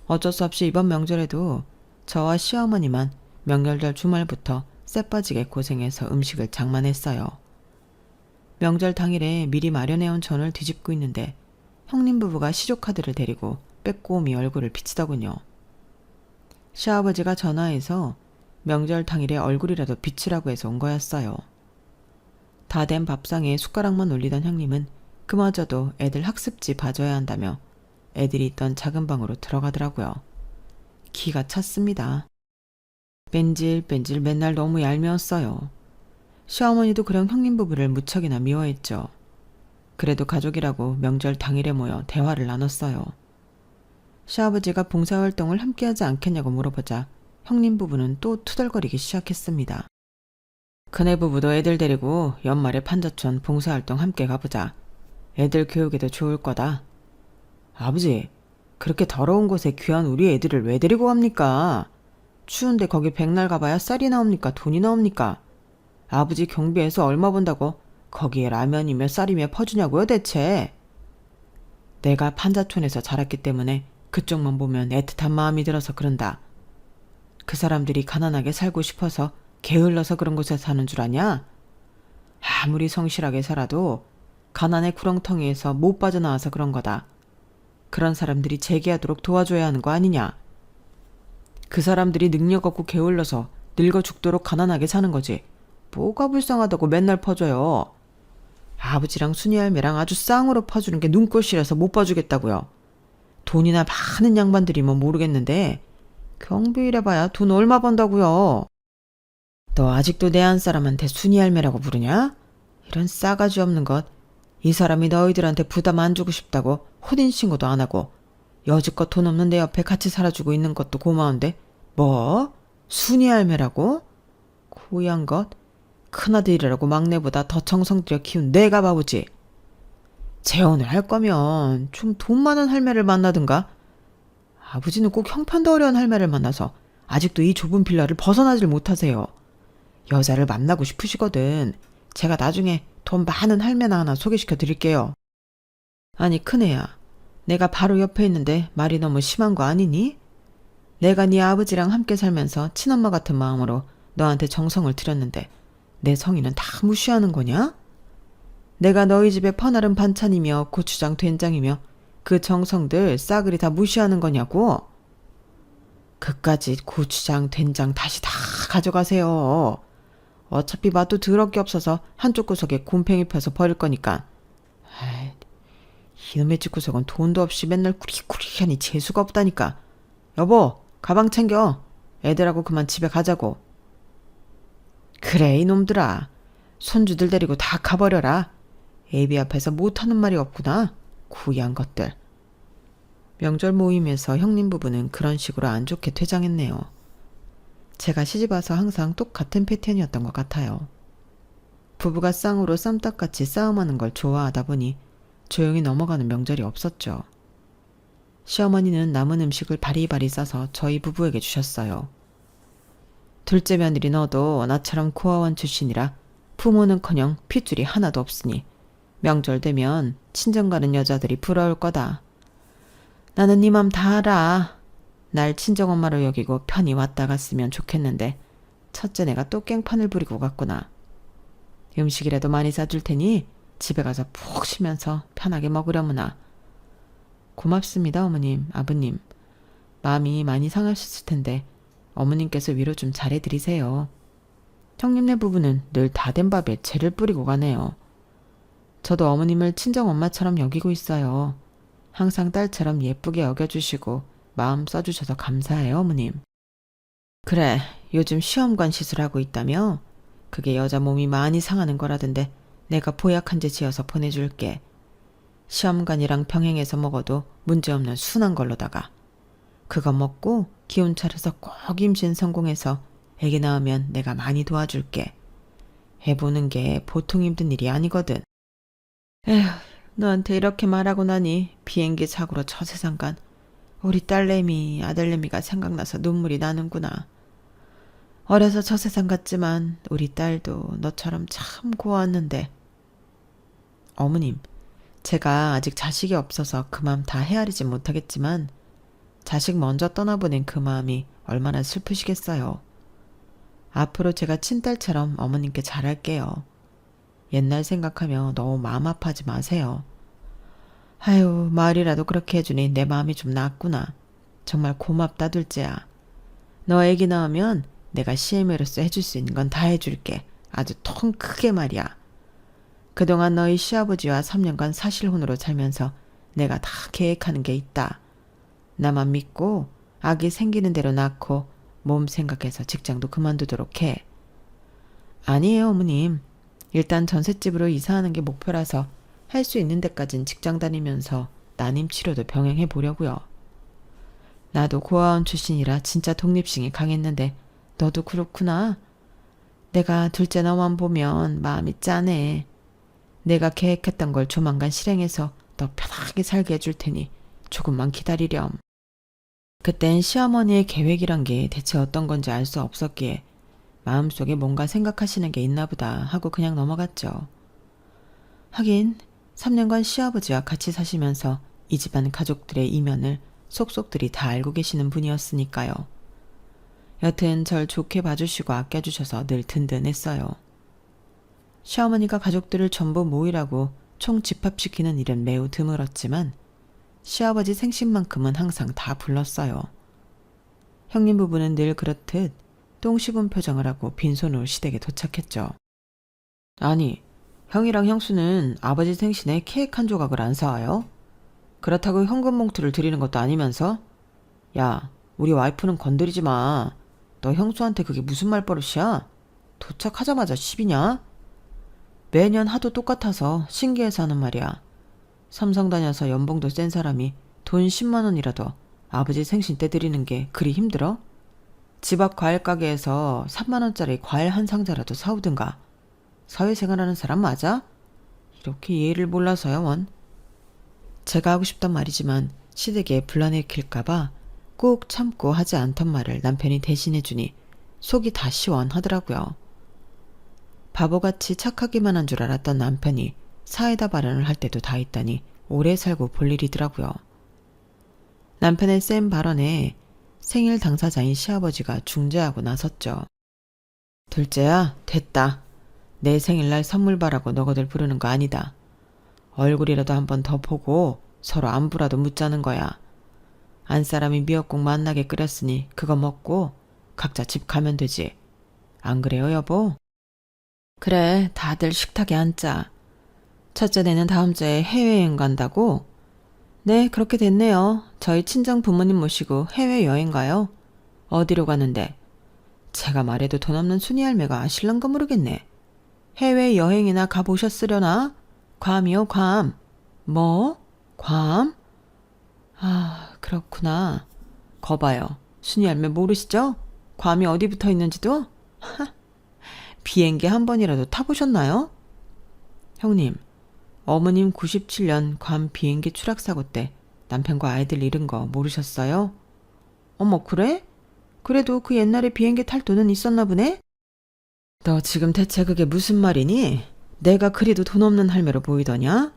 S1: 어쩔 수 없이 이번 명절에도 저와 시어머니만 명절절 주말부터 쎄빠지게 고생해서 음식을 장만했어요. 명절 당일에 미리 마련해온 전을 뒤집고 있는데 형님 부부가 시조카드를 데리고 빼꼼히 얼굴을 비치더군요. 시아버지가 전화해서 명절 당일에 얼굴이라도 비치라고 해서 온 거였어요. 다 된 밥상에 숟가락만 올리던 형님은 그마저도 애들 학습지 봐줘야 한다며 애들이 있던 작은 방으로 들어가더라고요. 기가 찼습니다. 뺀질뺀질 맨날 너무 얄미웠어요. 시어머니도 그런 형님 부부를 무척이나 미워했죠. 그래도 가족이라고 명절 당일에 모여 대화를 나눴어요. 시아버지가 봉사활동을 함께하지 않겠냐고 물어보자 형님 부부는 또 투덜거리기 시작했습니다. 큰애 부부도 애들 데리고 연말에 판자촌 봉사활동 함께 가보자. 애들 교육에도 좋을 거다. 아버지, 그렇게 더러운 곳에 귀한 우리 애들을 왜 데리고 갑니까? 추운데 거기 백날 가봐야 쌀이 나옵니까? 돈이 나옵니까? 아버지 경비해서 얼마 번다고 거기에 라면이며 쌀이며 퍼주냐고요 대체? 내가 판자촌에서 자랐기 때문에 그쪽만 보면 애틋한 마음이 들어서 그런다. 그 사람들이 가난하게 살고 싶어서 게을러서 그런 곳에 사는 줄 아냐? 아무리 성실하게 살아도 가난의 구렁텅이에서 못 빠져나와서 그런 거다. 그런 사람들이 재기하도록 도와줘야 하는 거 아니냐? 그 사람들이 능력 없고 게을러서 늙어 죽도록 가난하게 사는 거지. 뭐가 불쌍하다고 맨날 퍼줘요. 아버지랑 순이 할매랑 아주 쌍으로 퍼주는 게 눈꼴 시려서 못 봐주겠다고요. 돈이나 많은 양반들이면 모르겠는데 경비일해봐야 돈 얼마 번다고요. 너 아직도 내 안 사람한테 순이 할매라고 부르냐? 이런 싸가지 없는 것. 이 사람이 너희들한테 부담 안 주고 싶다고 혼인신고도 안 하고 여지껏 돈 없는 내 옆에 같이 살아주고 있는 것도 고마운데 뭐? 순이 할매라고? 고얀 것. 큰아들이라고 막내보다 더 정성 들여 키운 내가 바보지. 재혼을 할 거면 좀 돈 많은 할매를 만나든가. 아버지는 꼭 형편도 어려운 할매를 만나서 아직도 이 좁은 빌라를 벗어나질 못하세요. 여자를 만나고 싶으시거든. 제가 나중에 돈 많은 할매나 하나 소개시켜 드릴게요. 아니 큰애야, 내가 바로 옆에 있는데 말이 너무 심한 거 아니니? 내가 네 아버지랑 함께 살면서 친엄마 같은 마음으로 너한테 정성을 들였는데 내 성의는 다 무시하는 거냐? 내가 너희 집에 퍼나른 반찬이며 고추장 된장이며 그 정성들 싸그리 다 무시하는 거냐고? 그까짓 고추장 된장 다시 다 가져가세요. 어차피 맛도 더럽게 없어서 한쪽 구석에 곰팡이 펴서 버릴 거니까. 아이, 이놈의 집구석은 돈도 없이 맨날 꾸리꾸리하니 재수가 없다니까. 여보, 가방 챙겨. 애들하고 그만 집에 가자고. 그래 이놈들아. 손주들 데리고 다 가버려라. 애비 앞에서 못하는 말이 없구나. 구양 것들. 명절 모임에서 형님 부부는 그런 식으로 안 좋게 퇴장했네요. 제가 시집와서 항상 똑같은 패턴이었던 것 같아요. 부부가 쌍으로 쌈딱같이 싸움하는 걸 좋아하다 보니 조용히 넘어가는 명절이 없었죠. 시어머니는 남은 음식을 바리바리 싸서 저희 부부에게 주셨어요. 둘째 며느리 너도 나처럼 고아원 출신이라 부모는커녕 핏줄이 하나도 없으니 명절 되면 친정 가는 여자들이 부러울 거다. 나는 네 맘 다 알아. 날 친정엄마로 여기고 편히 왔다 갔으면 좋겠는데 첫째 내가 또 깽판을 부리고 갔구나. 음식이라도 많이 싸줄 테니 집에 가서 푹 쉬면서 편하게 먹으려무나. 고맙습니다 어머님, 아버님. 마음이 많이 상하셨을 텐데 어머님께서 위로 좀 잘해드리세요. 형님네 부부는 늘 다 된 밥에 재를 뿌리고 가네요. 저도 어머님을 친정엄마처럼 여기고 있어요. 항상 딸처럼 예쁘게 여겨주시고 마음 써주셔서 감사해요 어머님. 그래, 요즘 시험관 시술하고 있다며? 그게 여자 몸이 많이 상하는 거라던데 내가 보약한제 지어서 보내줄게. 시험관이랑 병행해서 먹어도 문제없는 순한 걸로다가 그거 먹고 기운 차려서 꼭 임신 성공해서 애기 낳으면 내가 많이 도와줄게. 해보는 게 보통 힘든 일이 아니거든. 에휴, 너한테 이렇게 말하고 나니 비행기 사고로 저 세상 간 우리 딸내미, 아들내미가 생각나서 눈물이 나는구나. 어려서 저 세상 갔지만 우리 딸도 너처럼 참 고왔는데. 어머님, 제가 아직 자식이 없어서 그 마음 다 헤아리진 못하겠지만 자식 먼저 떠나보낸 그 마음이 얼마나 슬프시겠어요. 앞으로 제가 친딸처럼 어머님께 잘할게요. 옛날 생각하며 너무 마음 아파하지 마세요. 아유, 말이라도 그렇게 해주니 내 마음이 좀 낫구나. 정말 고맙다 둘째야. 너 애기 낳으면 내가 시애미로서 해줄 수 있는 건 다 해줄게. 아주 통 크게 말이야. 그동안 너희 시아버지와 3년간 사실혼으로 살면서 내가 다 계획하는 게 있다. 나만 믿고 아기 생기는 대로 낳고 몸 생각해서 직장도 그만두도록 해. 아니에요 어머님. 일단 전셋집으로 이사하는 게 목표라서 할 수 있는 데까진 직장 다니면서 난임 치료도 병행해 보려고요. 나도 고아원 출신이라 진짜 독립심이 강했는데 너도 그렇구나. 내가 둘째 너만 보면 마음이 짠해. 내가 계획했던 걸 조만간 실행해서 너 편하게 살게 해줄 테니 조금만 기다리렴. 그땐 시어머니의 계획이란 게 대체 어떤 건지 알 수 없었기에 마음속에 뭔가 생각하시는 게 있나 보다 하고 그냥 넘어갔죠. 하긴 3년간 시아버지와 같이 사시면서 이 집안 가족들의 이면을 속속들이 다 알고 계시는 분이었으니까요. 여튼 절 좋게 봐주시고 아껴주셔서 늘 든든했어요. 시어머니가 가족들을 전부 모이라고 총 집합시키는 일은 매우 드물었지만 시아버지 생신만큼은 항상 다 불렀어요. 형님 부부는 늘 그렇듯 똥 씹은 표정을 하고 빈손으로 시댁에 도착했죠. 아니, 형이랑 형수는 아버지 생신에 케이크 한 조각을 안 사와요? 그렇다고 현금 봉투를 드리는 것도 아니면서? 야, 우리 와이프는 건드리지 마. 너 형수한테 그게 무슨 말버릇이야? 도착하자마자 시비냐? 매년 하도 똑같아서 신기해서 하는 말이야. 삼성 다녀서 연봉도 센 사람이 돈 10만 원이라도 아버지 생신 때 드리는 게 그리 힘들어? 집 앞 과일 가게에서 3만 원짜리 과일 한 상자라도 사오든가. 사회생활하는 사람 맞아? 이렇게 예의를 몰라서요, 원. 제가 하고 싶단 말이지만 시댁에 불안일으킬까봐 꼭 참고 하지 않던 말을 남편이 대신해주니 속이 다 시원하더라고요. 바보같이 착하기만 한 줄 알았던 남편이 사이다 발언을 할 때도 다 있다니 오래 살고 볼 일이더라고요. 남편의 센 발언에 생일 당사자인 시아버지가 중재하고 나섰죠. 둘째야, 됐다. 내 생일날 선물 바라고 너거들 부르는 거 아니다. 얼굴이라도 한 번 더 보고 서로 안부라도 묻자는 거야. 안사람이 미역국 맛나게 끓였으니 그거 먹고 각자 집 가면 되지. 안 그래요, 여보? 그래, 다들 식탁에 앉자. 첫째네는 다음 주에 해외여행 간다고? 네, 그렇게 됐네요. 저희 친정 부모님 모시고 해외여행 가요. 어디로 가는데? 제가 말해도 돈 없는 순이 할매가 아실런가 모르겠네. 해외여행이나 가보셨으려나? 괌이요, 괌. 뭐? 괌? 아, 그렇구나. 거봐요. 순이 할매 모르시죠? 괌이 어디 붙어 있는지도? 비행기 한 번이라도 타보셨나요? 형님, 어머님 97년 괌 비행기 추락사고 때 남편과 아이들 잃은 거 모르셨어요? 어머, 그래? 그래도 그 옛날에 비행기 탈 돈은 있었나 보네? 너 지금 대체 그게 무슨 말이니? 내가 그리도 돈 없는 할매로 보이더냐?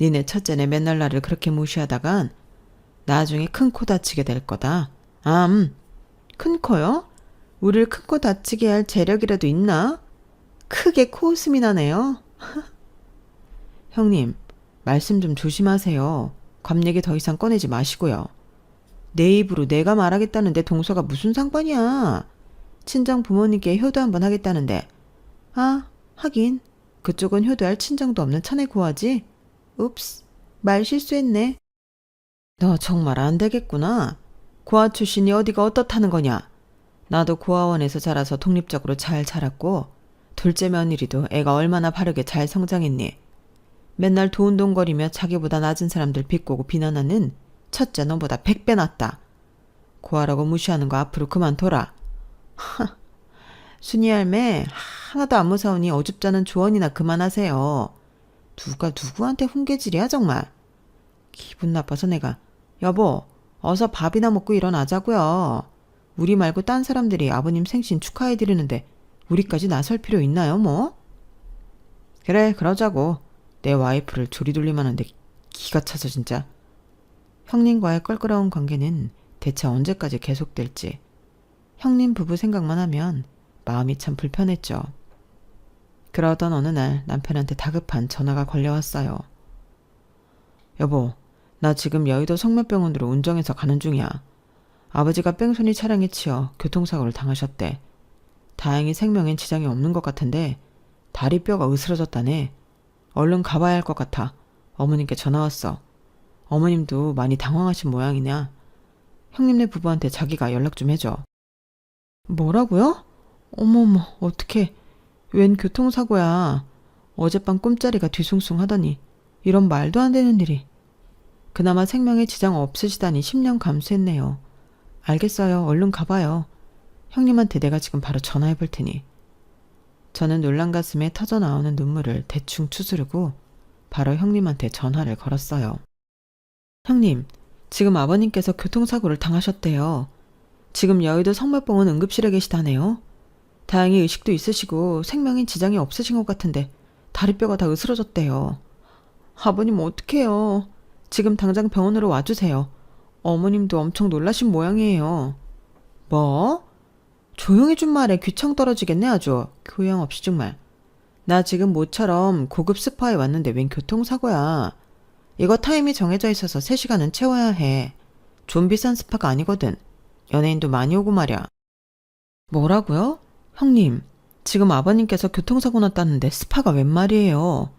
S1: 니네 첫째네 맨날 나를 그렇게 무시하다간 나중에 큰 코 다치게 될 거다. 큰 코요? 우릴 큰 코 다치게 할 재력이라도 있나? 크게 코웃음이 나네요. 형님, 말씀 좀 조심하세요. 괌 얘기 더 이상 꺼내지 마시고요. 내 입으로 내가 말하겠다는데 동서가 무슨 상관이야. 친정 부모님께 효도 한번 하겠다는데. 아, 하긴 그쪽은 효도할 친정도 없는 천의 고아지. 읍스, 말 실수했네. 너 정말 안 되겠구나. 고아 출신이 어디가 어떻다는 거냐. 나도 고아원에서 자라서 독립적으로 잘 자랐고 둘째 며느리도 애가 얼마나 바르게 잘 성장했니. 맨날 도운동거리며 자기보다 낮은 사람들 비꼬고 비난하는 첫째 너보다 100배 낫다. 고아라고 무시하는 거 앞으로 그만둬라. 순이 할매 하나도 안 무서우니 어줍잖은 조언이나 그만하세요. 누가 누구한테 훈계질이야 정말. 기분 나빠서 내가 여보 어서 밥이나 먹고 일어나자고요. 우리 말고 딴 사람들이 아버님 생신 축하해드리는데 우리까지 나설 필요 있나요 뭐? 그래 그러자고. 내 와이프를 조리돌림 하는데 기가 차서 진짜. 형님과의 껄끄러운 관계는 대체 언제까지 계속될지 형님 부부 생각만 하면 마음이 참 불편했죠. 그러던 어느 날 남편한테 다급한 전화가 걸려왔어요. 여보, 나 지금 여의도 성묘병원으로 운정해서 가는 중이야. 아버지가 뺑소니 차량에 치여 교통사고를 당하셨대. 다행히 생명엔 지장이 없는 것 같은데 다리뼈가 으스러졌다네. 얼른 가봐야 할 것 같아. 어머님께 전화 왔어. 어머님도 많이 당황하신 모양이냐. 형님네 부부한테 자기가 연락 좀 해줘. 뭐라고요? 어머머 어떡해. 웬 교통사고야. 어젯밤 꿈자리가 뒤숭숭 하더니 이런 말도 안 되는 일이. 그나마 생명에 지장 없으시다니 10년 감수했네요. 알겠어요. 얼른 가봐요. 형님한테 내가 지금 바로 전화해 볼 테니. 저는 놀란 가슴에 터져나오는 눈물을 대충 추스르고 바로 형님한테 전화를 걸었어요. 형님, 지금 아버님께서 교통사고를 당하셨대요. 지금 여의도 성묘병원 응급실에 계시다네요. 다행히 의식도 있으시고 생명엔 지장이 없으신 것 같은데 다리뼈가 다 으스러졌대요. 아버님 어떡해요. 지금 당장 병원으로 와주세요. 어머님도 엄청 놀라신 모양이에요. 뭐? 조용히 좀 말해. 귀청 떨어지겠네 아주. 교양 없이 정말. 나 지금 모처럼 고급 스파에 왔는데 웬 교통사고야. 이거 타임이 정해져 있어서 3시간은 채워야 해. 좀 비싼 스파가 아니거든. 연예인도 많이 오고 말이야. 뭐라고요? 형님, 지금 아버님께서 교통사고 났다는데 스파가 웬 말이에요.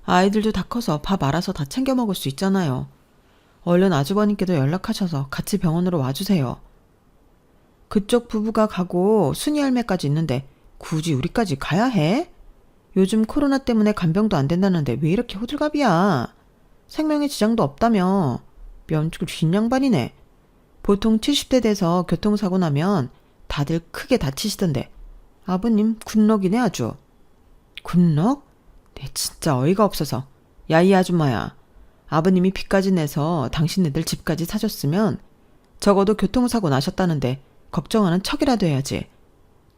S1: 아이들도 다 커서 밥 알아서 다 챙겨 먹을 수 있잖아요. 얼른 아주버님께도 연락하셔서 같이 병원으로 와주세요. 그쪽 부부가 가고 순이 할매까지 있는데 굳이 우리까지 가야 해? 요즘 코로나 때문에 간병도 안 된다는데 왜 이렇게 호들갑이야? 생명에 지장도 없다며. 면죽을 뒷양반이네. 보통 70대 돼서 교통사고 나면 다들 크게 다치시던데 아버님 굿럭이네 아주. 굿럭? 내 진짜 어이가 없어서. 야, 이 아줌마야. 아버님이 빚까지 내서 당신네들 집까지 사줬으면 적어도 교통사고 나셨다는데 걱정하는 척이라도 해야지.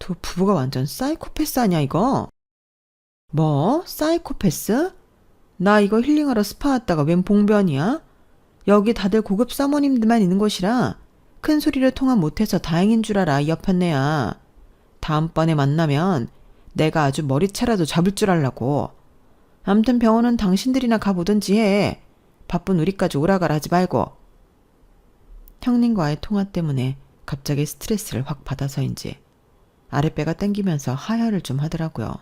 S1: 두 부부가 완전 사이코패스 아니야 이거? 뭐? 사이코패스? 나 이거 힐링하러 스파 왔다가 웬 봉변이야? 여기 다들 고급 사모님들만 있는 곳이라 큰 소리를 통화 못해서 다행인 줄 알아 이 여편네야. 다음번에 만나면 내가 아주 머리채라도 잡을 줄 알라고. 암튼 병원은 당신들이나 가보든지 해. 바쁜 우리까지 오라가라 하지 말고. 형님과의 통화 때문에 갑자기 스트레스를 확 받아서인지 아랫배가 땡기면서 하혈을 좀 하더라고요.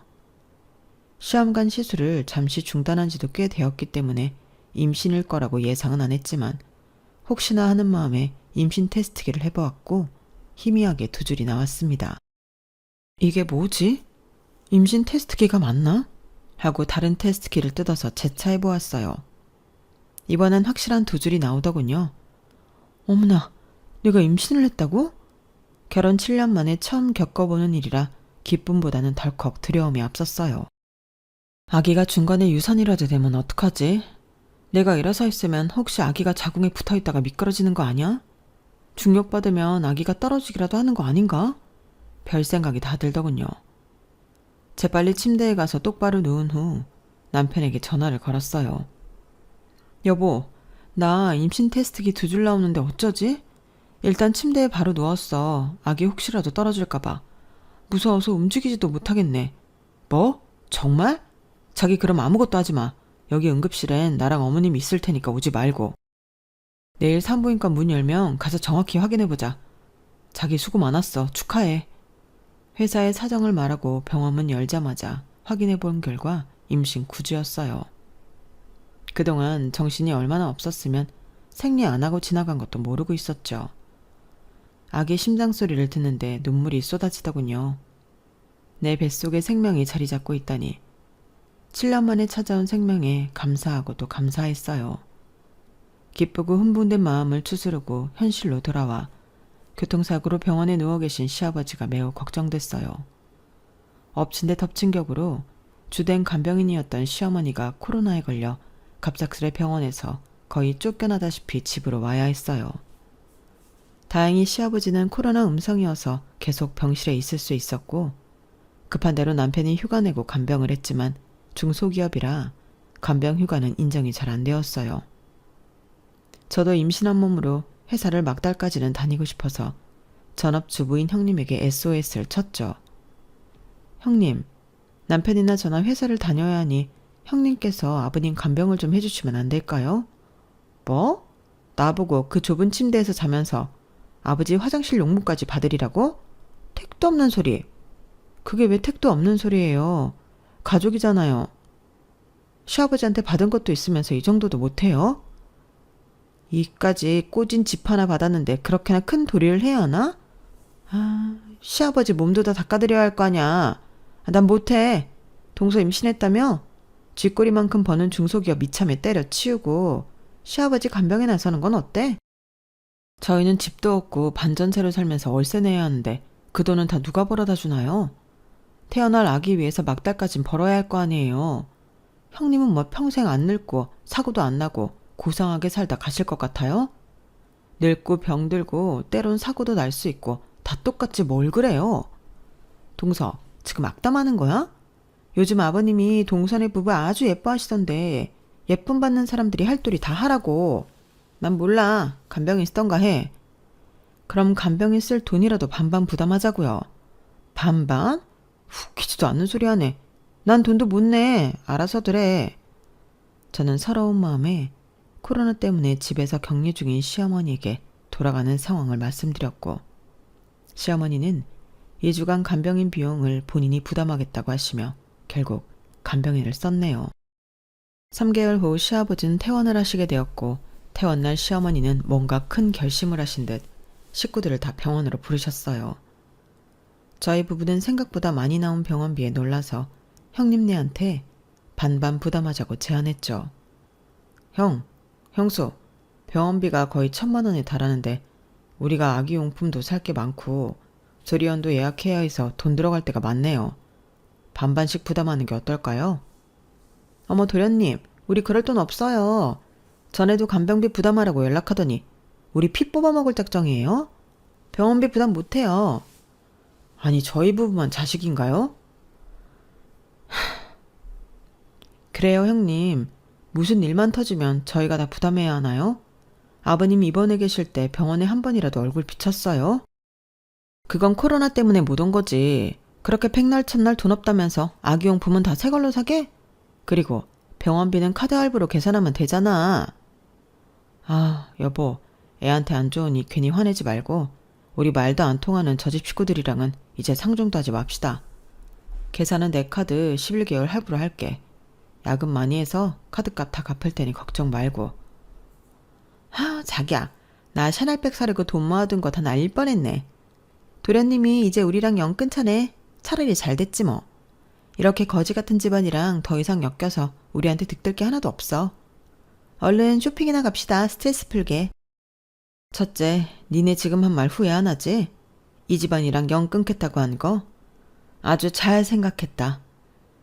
S1: 시험관 시술을 잠시 중단한 지도 꽤 되었기 때문에 임신일 거라고 예상은 안 했지만 혹시나 하는 마음에 임신 테스트기를 해보았고 희미하게 두 줄이 나왔습니다. 이게 뭐지? 임신 테스트기가 맞나? 하고 다른 테스트기를 뜯어서 재차해보았어요. 이번엔 확실한 두 줄이 나오더군요. 어머나, 내가 임신을 했다고? 결혼 7년 만에 처음 겪어보는 일이라 기쁨보다는 덜컥 두려움이 앞섰어요. 아기가 중간에 유산이라도 되면 어떡하지? 내가 일어서 있으면 혹시 아기가 자궁에 붙어있다가 미끄러지는 거 아니야? 중력받으면 아기가 떨어지기라도 하는 거 아닌가? 별 생각이 다 들더군요. 재빨리 침대에 가서 똑바로 누운 후 남편에게 전화를 걸었어요. 여보, 나 임신 테스트기 두 줄 나오는데 어쩌지? 일단 침대에 바로 누웠어. 아기 혹시라도 떨어질까봐. 무서워서 움직이지도 못하겠네. 뭐? 정말? 자기 그럼 아무것도 하지 마. 여기 응급실엔 나랑 어머님 있을 테니까 오지 말고. 내일 산부인과 문 열면 가서 정확히 확인해보자. 자기 수고 많았어. 축하해. 회사에 사정을 말하고 병원 문 열자마자 확인해본 결과 임신 9주였어요. 그동안 정신이 얼마나 없었으면 생리 안 하고 지나간 것도 모르고 있었죠. 아기 심장 소리를 듣는데 눈물이 쏟아지더군요. 내 뱃속에 생명이 자리 잡고 있다니 7년 만에 찾아온 생명에 감사하고도 감사했어요. 기쁘고 흥분된 마음을 추스르고 현실로 돌아와 교통사고로 병원에 누워 계신 시아버지가 매우 걱정됐어요. 엎친 데 덮친 격으로 주된 간병인이었던 시어머니가 코로나에 걸려 갑작스레 병원에서 거의 쫓겨나다시피 집으로 와야 했어요. 다행히 시아버지는 코로나 음성이어서 계속 병실에 있을 수 있었고 급한 대로 남편이 휴가 내고 간병을 했지만 중소기업이라 간병 휴가는 인정이 잘 안 되었어요. 저도 임신한 몸으로 회사를 막달까지는 다니고 싶어서 전업주부인 형님에게 SOS를 쳤죠. 형님, 남편이나 저나 회사를 다녀야 하니 형님께서 아버님 간병을 좀 해주시면 안 될까요? 뭐? 나보고 그 좁은 침대에서 자면서 아버지 화장실 용무까지 받으리라고? 택도 없는 소리. 그게 왜 택도 없는 소리예요? 가족이잖아요. 시아버지한테 받은 것도 있으면서 이 정도도 못해요? 이까지 꼬진 집 하나 받았는데 그렇게나 큰 도리를 해야 하나? 아, 시아버지 몸도 다 닦아드려야 할 거 아냐. 난 못해. 동서 임신했다며? 쥐꼬리만큼 버는 중소기업 이참에 때려치우고 시아버지 간병에 나서는 건 어때? 저희는 집도 없고 반전세로 살면서 월세 내야 하는데 그 돈은 다 누가 벌어다 주나요? 태어날 아기 위해서 막달까진 벌어야 할 거 아니에요. 형님은 뭐 평생 안 늙고 사고도 안 나고 고상하게 살다 가실 것 같아요? 늙고 병들고 때론 사고도 날 수 있고 다 똑같지 뭘 그래요? 동서, 지금 악담하는 거야? 요즘 아버님이 동선의 부부 아주 예뻐하시던데 예쁨 받는 사람들이 할 도리 다 하라고. 난 몰라. 간병인 쓰던가 해. 그럼 간병인 쓸 돈이라도 반반 부담하자고요. 반반? 웃기지도 않는 소리 하네. 난 돈도 못 내. 알아서들 해. 저는 서러운 마음에 코로나 때문에 집에서 격리 중인 시어머니에게 돌아가는 상황을 말씀드렸고 시어머니는 2주간 간병인 비용을 본인이 부담하겠다고 하시며 결국 간병인을 썼네요. 3개월 후 시아버지는 퇴원을 하시게 되었고 퇴원날 시어머니는 뭔가 큰 결심을 하신 듯 식구들을 다 병원으로 부르셨어요. 저희 부부는 생각보다 많이 나온 병원비에 놀라서 형님네한테 반반 부담하자고 제안했죠. 형수, 병원비가 거의 1,000만 원에 달하는데 우리가 아기용품도 살 게 많고 조리원도 예약해야 해서 돈 들어갈 때가 많네요. 반반씩 부담하는 게 어떨까요? 어머 도련님, 우리 그럴 돈 없어요. 전에도 간병비 부담하라고 연락하더니 우리 피 뽑아먹을 작정이에요? 병원비 부담 못해요. 아니 저희 부부만 자식인가요? 그래요 형님. 무슨 일만 터지면 저희가 다 부담해야 하나요? 아버님 입원해 계실 때 병원에 한 번이라도 얼굴 비쳤어요? 그건 코로나 때문에 못 온 거지. 그렇게 백날 첫날 돈 없다면서 아기용품은 다 새 걸로 사게? 그리고 병원비는 카드 할부로 계산하면 되잖아. 아, 여보, 애한테 안 좋으니 괜히 화내지 말고 우리 말도 안 통하는 저 집 식구들이랑은 이제 상종도 하지 맙시다. 계산은 내 카드 11개월 할부로 할게. 야근 많이 해서 카드값 다 갚을 테니 걱정 말고. 자기야, 나 샤넬백 사려고 돈 모아둔 거 다 날릴 뻔했네. 도련님이 이제 우리랑 영 끊자네. 차라리 잘 됐지 뭐. 이렇게 거지 같은 집안이랑 더 이상 엮여서 우리한테 득될 게 하나도 없어. 얼른 쇼핑이나 갑시다. 스트레스 풀게. 첫째, 니네 지금 한 말 후회 안 하지? 이 집안이랑 영 끊겠다고 한 거? 아주 잘 생각했다.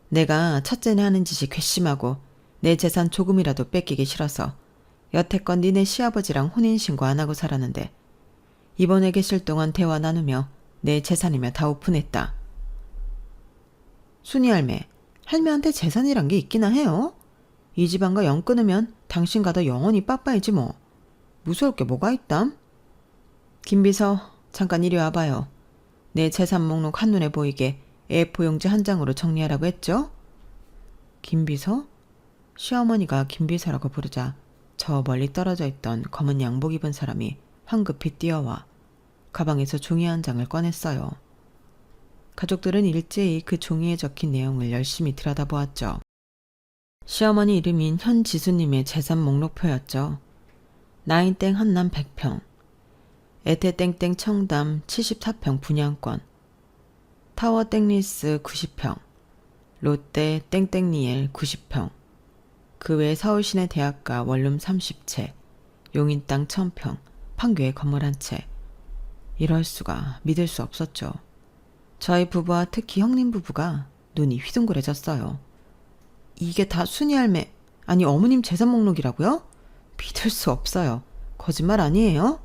S1: 내가 첫째네 하는 짓이 괘씸하고 내 재산 조금이라도 뺏기기 싫어서 여태껏 니네 시아버지랑 혼인신고 안 하고 살았는데 입원해 계실 동안 대화 나누며 내 재산이며 다 오픈했다. 순이 할매한테 재산이란 게 있기나 해요? 이 집안과 영 끊으면 당신과도 영원히 빠빠이지 뭐. 무서울 게 뭐가 있담? 김비서, 잠깐 이리 와봐요. 내 재산 목록 한눈에 보이게 A4 용지 한 장으로 정리하라고 했죠? 김비서? 시어머니가 김비서라고 부르자 저 멀리 떨어져 있던 검은 양복 입은 사람이 황급히 뛰어와 가방에서 종이 한 장을 꺼냈어요. 가족들은 일제히 그 종이에 적힌 내용을 열심히 들여다보았죠. 시어머니 이름인 현지수님의 재산 목록표였죠. 나인땡 한남 100평, 에테땡땡 청담 74평 분양권, 타워 땡리스 90평, 롯데 땡땡리엘 90평, 그 외 서울시내 대학가 원룸 30채, 용인 땅 1000평, 판교에 건물 한 채. 이럴 수가, 믿을 수 없었죠. 저희 부부와 특히 형님 부부가 눈이 휘둥그레졌어요. 이게 다 순이 할매, 아니 어머님 재산 목록이라고요? 믿을 수 없어요. 거짓말 아니에요?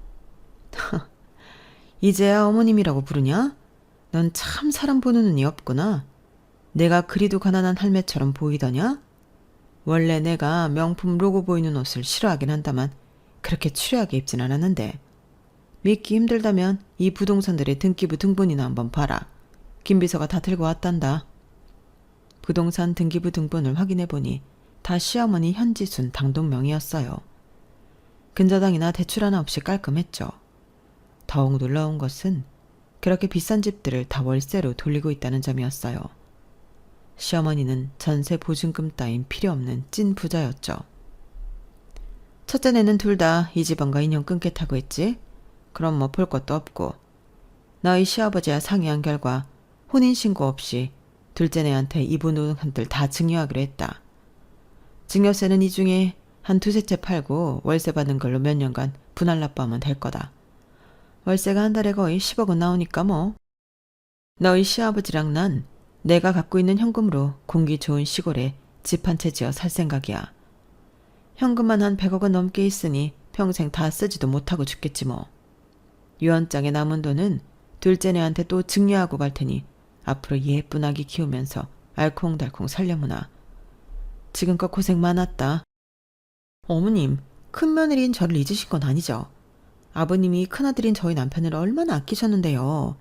S1: 이제야 어머님이라고 부르냐? 넌 참 사람 보는 눈이 없구나. 내가 그리도 가난한 할매처럼 보이더냐? 원래 내가 명품 로고 보이는 옷을 싫어하긴 한다만 그렇게 추리하게 입진 않았는데. 믿기 힘들다면 이 부동산들의 등기부 등본이나 한번 봐라. 김비서가 다 들고 왔단다. 부동산 등기부 등본을 확인해보니 다 시어머니 현지순 당동명이었어요. 근저당이나 대출 하나 없이 깔끔했죠. 더욱 놀라운 것은 그렇게 비싼 집들을 다 월세로 돌리고 있다는 점이었어요. 시어머니는 전세 보증금 따윈 필요 없는 찐 부자였죠. 첫째네는 둘 다 이 집안과 인연 끊겠다고 했지? 그럼 뭐 볼 것도 없고. 너희 시아버지와 상의한 결과 혼인신고 없이 둘째네한테 이 부동산들 다 증여하기로 했다. 증여세는 이 중에 한 두세 채 팔고 월세 받는 걸로 몇 년간 분할 납부하면 될 거다. 월세가 한 달에 거의 10억은 나오니까 뭐. 너희 시아버지랑 난 내가 갖고 있는 현금으로 공기 좋은 시골에 집 한 채 지어 살 생각이야. 현금만 한 100억은 넘게 있으니 평생 다 쓰지도 못하고 죽겠지 뭐. 유언장에 남은 돈은 둘째네한테 또 증여하고 갈 테니 앞으로 예쁜 아기 키우면서 알콩달콩 살려무나. 지금껏 고생 많았다. 어머님, 큰며느리인 저를 잊으신 건 아니죠? 아버님이 큰아들인 저희 남편을 얼마나 아끼셨는데요.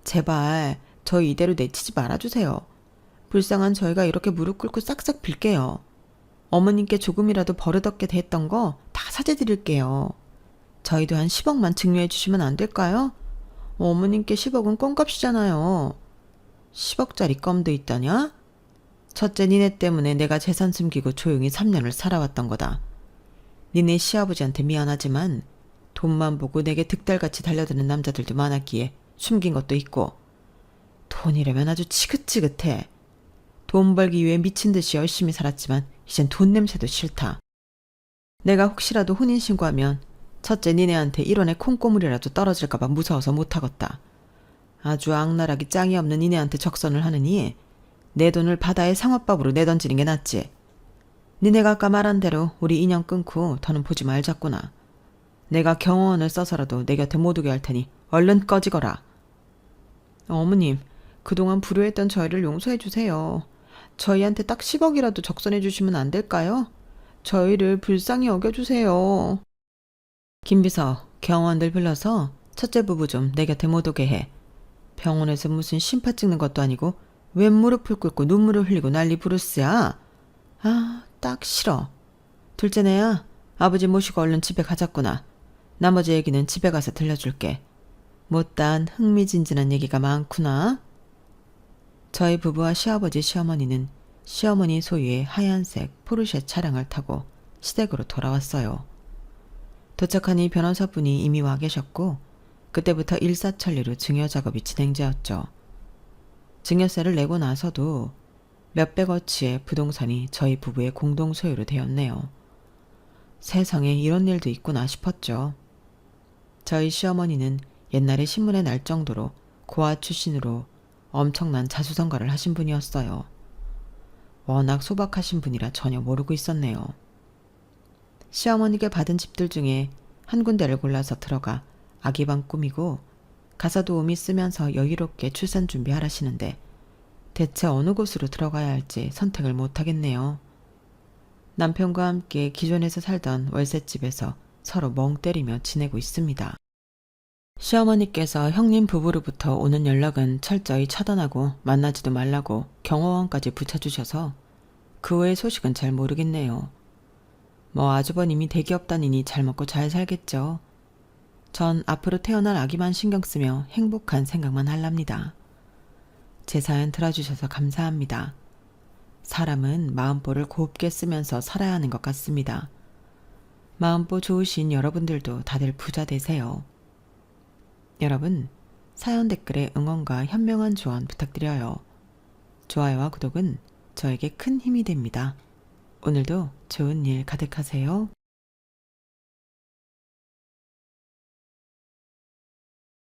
S1: 제발 저희 이대로 내치지 말아주세요. 불쌍한 저희가 이렇게 무릎 꿇고 싹싹 빌게요. 어머님께 조금이라도 버릇없게 됐던 거 다 사죄드릴게요. 저희도 한 10억만 증여해 주시면 안 될까요? 어머님께 10억은 껌값이잖아요. 10억짜리 껌도 있다냐? 첫째 니네 때문에 내가 재산 숨기고 조용히 3년을 살아왔던 거다. 니네 시아버지한테 미안하지만 돈만 보고 내게 득달같이 달려드는 남자들도 많았기에 숨긴 것도 있고, 돈이라면 아주 지긋지긋해. 돈 벌기 위해 미친 듯이 열심히 살았지만 이젠 돈 냄새도 싫다. 내가 혹시라도 혼인신고하면 첫째 니네한테 1원의 콩고물이라도 떨어질까봐 무서워서 못하겠다. 아주 악랄하기 짱이 없는 니네한테 적선을 하느니 내 돈을 바다의 상어밥으로 내던지는 게 낫지. 니네가 아까 말한 대로 우리 인연 끊고 더는 보지 말자꾸나. 내가 경호원을 써서라도 내 곁에 못 오게 할 테니 얼른 꺼지거라. 어머님, 그동안 불효했던 저희를 용서해 주세요. 저희한테 딱 10억이라도 적선해 주시면 안 될까요? 저희를 불쌍히 여겨주세요. 김비서, 경호원들 불러서 첫째 부부 좀 내 곁에 못 오게 해. 병원에서 무슨 심파 찍는 것도 아니고 웬 무릎을 꿇고 눈물을 흘리고 난리 부르스야. 아, 딱 싫어. 둘째네야, 아버지 모시고 얼른 집에 가자꾸나. 나머지 얘기는 집에 가서 들려줄게. 못단 흥미진진한 얘기가 많구나. 저희 부부와 시아버지 시어머니는 시어머니 소유의 하얀색 포르쉐 차량을 타고 시댁으로 돌아왔어요. 도착하니 변호사분이 이미 와 계셨고 그때부터 일사천리로 증여 작업이 진행되었죠. 증여세를 내고 나서도 몇백어치의 부동산이 저희 부부의 공동 소유로 되었네요. 세상에 이런 일도 있구나 싶었죠. 저희 시어머니는 옛날에 신문에 날 정도로 고아 출신으로 엄청난 자수성가를 하신 분이었어요. 워낙 소박하신 분이라 전혀 모르고 있었네요. 시어머니께 받은 집들 중에 한 군데를 골라서 들어가 아기방 꾸미고 가사 도우미 쓰면서 여유롭게 출산 준비하라시는데 대체 어느 곳으로 들어가야 할지 선택을 못하겠네요. 남편과 함께 기존에서 살던 월세집에서 서로 멍 때리며 지내고 있습니다. 시어머니께서 형님 부부로부터 오는 연락은 철저히 차단하고 만나지도 말라고 경호원까지 붙여주셔서 그 외의 소식은 잘 모르겠네요. 뭐 아주버님이 대기업 다니니 잘 먹고 잘 살겠죠. 전 앞으로 태어날 아기만 신경 쓰며 행복한 생각만 할랍니다. 제 사연 들어주셔서 감사합니다. 사람은 마음보를 곱게 쓰면서 살아야 하는 것 같습니다. 마음보 좋으신 여러분들도 다들 부자 되세요. 여러분, 사연 댓글에 응원과 현명한 조언 부탁드려요. 좋아요와 구독은 저에게 큰 힘이 됩니다. 오늘도 좋은 일 가득하세요.